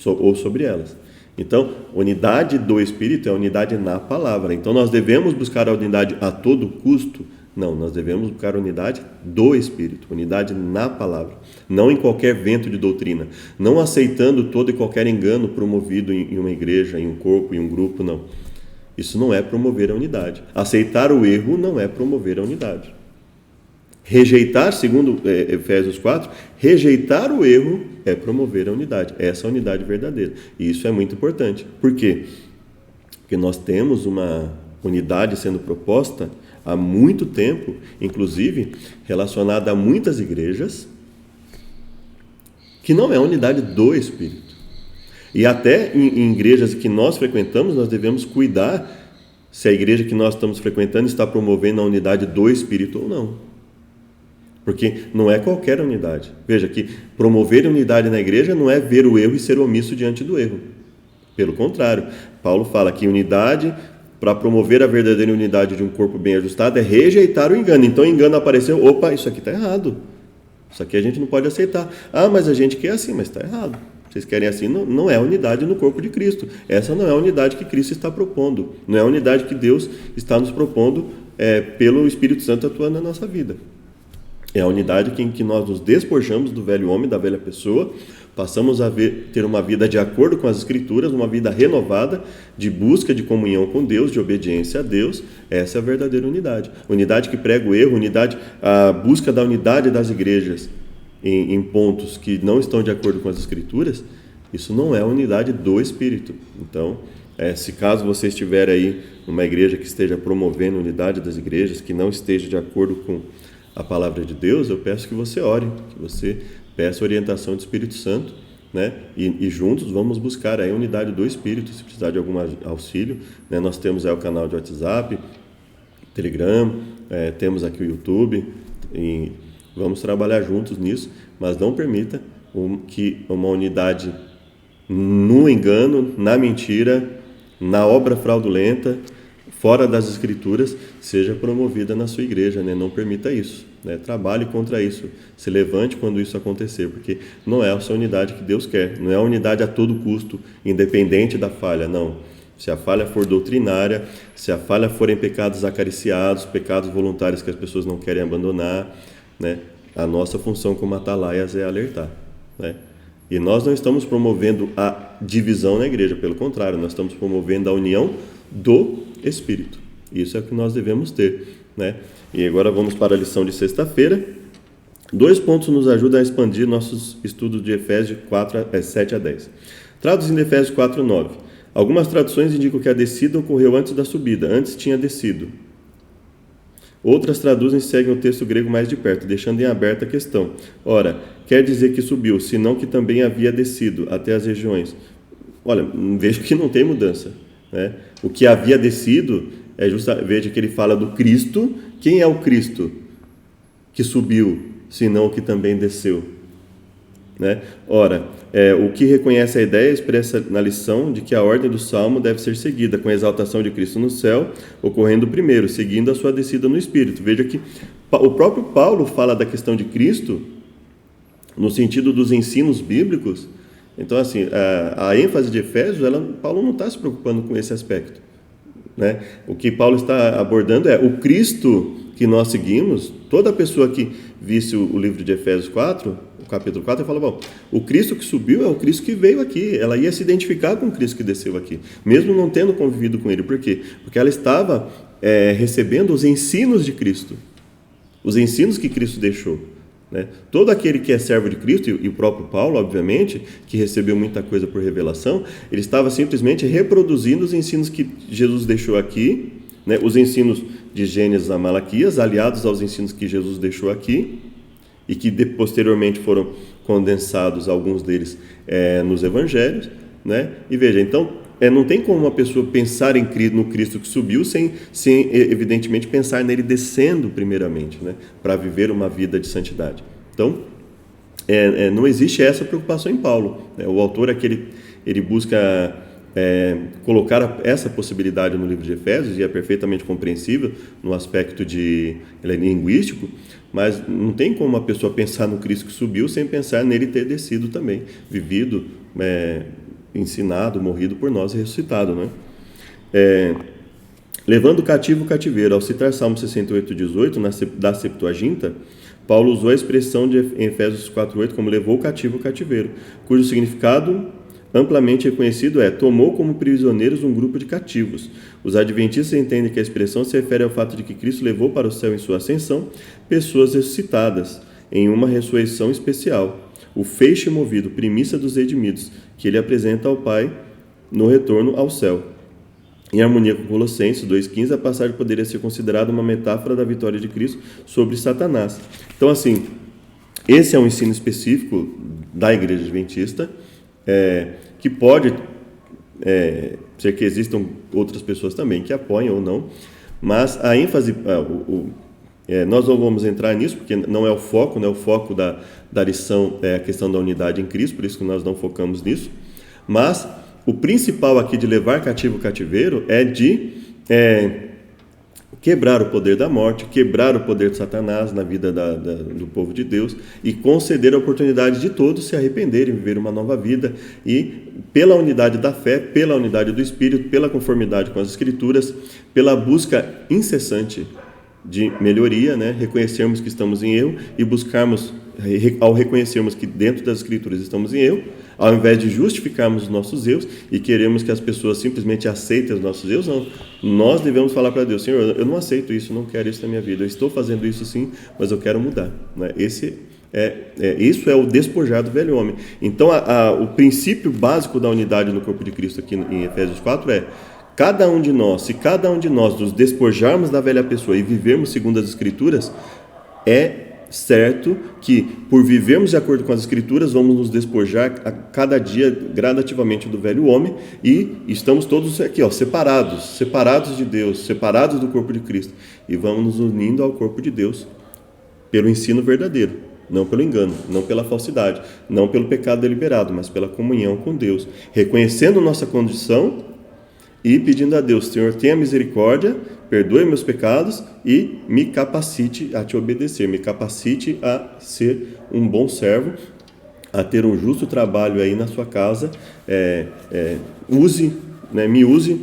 Ou sobre elas. Então, unidade do Espírito é unidade na palavra. Então, nós devemos buscar a unidade a todo custo? Não, nós devemos buscar a unidade do Espírito, unidade na palavra, não em qualquer vento de doutrina, não aceitando todo e qualquer engano promovido em uma igreja, em um corpo, em um grupo, não. Isso não é promover a unidade. Aceitar o erro não é promover a unidade. Rejeitar, segundo Efésios 4, rejeitar o erro é promover a unidade. Essa é a unidade verdadeira. E isso é muito importante. Por quê? Porque nós temos uma unidade sendo proposta há muito tempo, inclusive relacionada a muitas igrejas, que não é a unidade do Espírito. E até em igrejas que nós frequentamos, nós devemos cuidar se a igreja que nós estamos frequentando está promovendo a unidade do Espírito ou não. Porque não é qualquer unidade. Veja que promover unidade na igreja não é ver o erro e ser omisso diante do erro. Pelo contrário, Paulo fala que unidade, para promover a verdadeira unidade de um corpo bem ajustado, é rejeitar o engano. Então o engano apareceu, opa, isso aqui está errado. Isso aqui a gente não pode aceitar. Mas a gente quer assim, mas está errado. Vocês querem assim, não é a unidade no corpo de Cristo. Essa não é a unidade que Cristo está propondo. Não é a unidade que Deus está nos propondo pelo Espírito Santo atuando na nossa vida. É a unidade em que nós nos despojamos do velho homem, da velha pessoa, passamos a ter uma vida de acordo com as Escrituras, uma vida renovada, de busca de comunhão com Deus, de obediência a Deus. Essa é a verdadeira unidade. Unidade que prega o erro, unidade, a busca da unidade das igrejas em pontos que não estão de acordo com as Escrituras, isso não é a unidade do Espírito. Então, se caso você estiver aí numa igreja que esteja promovendo a unidade das igrejas, que não esteja de acordo com a palavra de Deus, eu peço que você ore, que você peça orientação do Espírito Santo, né? E juntos vamos buscar aí a unidade do Espírito. Se precisar de algum auxílio, né? Nós temos aí o canal de WhatsApp, Telegram, temos aqui o YouTube, e vamos trabalhar juntos nisso, mas não permita que uma unidade no engano, na mentira, na obra fraudulenta, fora das Escrituras, seja promovida na sua igreja, né? Não permita isso, né? Trabalhe contra isso, se levante quando isso acontecer, porque não é essa unidade que Deus quer, não é a unidade a todo custo, independente da falha, não. Se a falha for doutrinária, se a falha forem pecados acariciados, pecados voluntários que as pessoas não querem abandonar, né? A nossa função como atalaias é alertar, né? E nós não estamos promovendo a divisão na igreja, pelo contrário, nós estamos promovendo a união do Espírito. Isso é o que nós devemos ter, né? E agora vamos para a lição de sexta-feira. 2 pontos nos ajudam a expandir nossos estudos de Efésios 7 a 10. Traduzindo Efésios 4, 9. Algumas traduções indicam que a descida ocorreu antes da subida, antes tinha descido. Outras traduzem e seguem o texto grego mais de perto, deixando em aberta a questão. Ora, quer dizer que subiu, senão que também havia descido até as regiões. Olha, vejo que não tem mudança, né? O que havia descido veja que ele fala do Cristo. Quem é o Cristo que subiu, senão o que também desceu, né? Ora, o que reconhece a ideia expressa na lição de que a ordem do Salmo deve ser seguida, com a exaltação de Cristo no céu, ocorrendo primeiro, seguindo a sua descida no Espírito. Veja que o próprio Paulo fala da questão de Cristo no sentido dos ensinos bíblicos. Então, assim, a ênfase de Efésios, Paulo não está se preocupando com esse aspecto, né? O que Paulo está abordando é o Cristo que nós seguimos. Toda pessoa que visse o livro de Efésios 4, o capítulo 4, fala, bom, o Cristo que subiu é o Cristo que veio aqui. Ela ia se identificar com o Cristo que desceu aqui, mesmo não tendo convivido com ele. Por quê? Porque ela estava recebendo os ensinos de Cristo, os ensinos que Cristo deixou, né? Todo aquele que é servo de Cristo, e o próprio Paulo, obviamente, que recebeu muita coisa por revelação, ele estava simplesmente reproduzindo os ensinos que Jesus deixou aqui, né? Os ensinos de Gênesis a Malaquias, aliados aos ensinos que Jesus deixou aqui, e que posteriormente foram condensados, alguns deles, nos evangelhos, né? E veja, então, não tem como uma pessoa pensar no Cristo que subiu sem evidentemente pensar nele descendo primeiramente, né? Para viver uma vida de santidade. Então, não existe essa preocupação em Paulo, né? O autor aqui, ele busca colocar essa possibilidade no livro de Efésios, e é perfeitamente compreensível no aspecto ele é linguístico, mas não tem como uma pessoa pensar no Cristo que subiu sem pensar nele ter descido também, vivido, ensinado, morrido por nós e ressuscitado, né? Levando cativo o cativeiro. Ao citar Salmo 68:18 da Septuaginta, Paulo usou a expressão em Efésios 4:8 como levou o cativo o cativeiro, cujo significado amplamente reconhecido tomou como prisioneiros um grupo de cativos. Os adventistas entendem que a expressão se refere ao fato de que Cristo levou para o céu em sua ascensão pessoas ressuscitadas em uma ressurreição especial, o feixe movido, primícia dos redimidos, que ele apresenta ao Pai no retorno ao céu. Em harmonia com Colossenses 2,15, a passagem poderia ser considerada uma metáfora da vitória de Cristo sobre Satanás. Então, assim, esse é um ensino específico da Igreja Adventista, que pode ser que existam outras pessoas também que apoiam ou não, mas a ênfase, nós não vamos entrar nisso, porque não é o foco, né? O foco da lição é a questão da unidade em Cristo, por isso que nós não focamos nisso, mas o principal aqui de levar cativo o cativeiro é de quebrar o poder da morte, quebrar o poder de Satanás na vida do povo de Deus e conceder a oportunidade de todos se arrependerem, viver uma nova vida e, pela unidade da fé, pela unidade do Espírito, pela conformidade com as Escrituras, pela busca incessante de melhoria, né? Reconhecermos que estamos em erro e buscarmos ao reconhecermos que dentro das Escrituras estamos em erro, ao invés de justificarmos os nossos erros e queremos que as pessoas simplesmente aceitem os nossos erros, não. Nós devemos falar para Deus: Senhor, eu não aceito isso, não quero isso na minha vida, eu estou fazendo isso sim, mas eu quero mudar, né? Isso é o despojar do velho homem. Então, o princípio básico da unidade no corpo de Cristo aqui em Efésios 4 é: se cada um de nós nos despojarmos da velha pessoa e vivermos segundo as Escrituras, é certo que, por vivermos de acordo com as Escrituras, vamos nos despojar a cada dia gradativamente do velho homem, e estamos todos aqui, separados de Deus, separados do corpo de Cristo, e vamos nos unindo ao corpo de Deus pelo ensino verdadeiro, não pelo engano, não pela falsidade, não pelo pecado deliberado, mas pela comunhão com Deus, reconhecendo nossa condição e pedindo a Deus: Senhor, tenha misericórdia, perdoe meus pecados e me capacite a te obedecer, me capacite a ser um bom servo, a ter um justo trabalho aí na sua casa, me use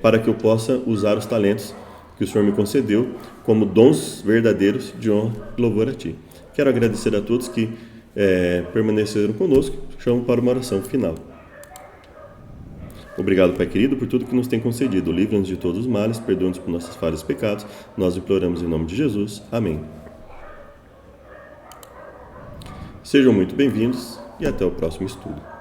para que eu possa usar os talentos que o Senhor me concedeu como dons verdadeiros de honra e louvor a Ti. Quero agradecer a todos que permaneceram conosco. Chamo para uma oração final. Obrigado, Pai querido, por tudo que nos tem concedido. Livra-nos de todos os males, perdoa-nos por nossas falhas e pecados. Nós imploramos em nome de Jesus. Amém. Sejam muito bem-vindos e até o próximo estudo.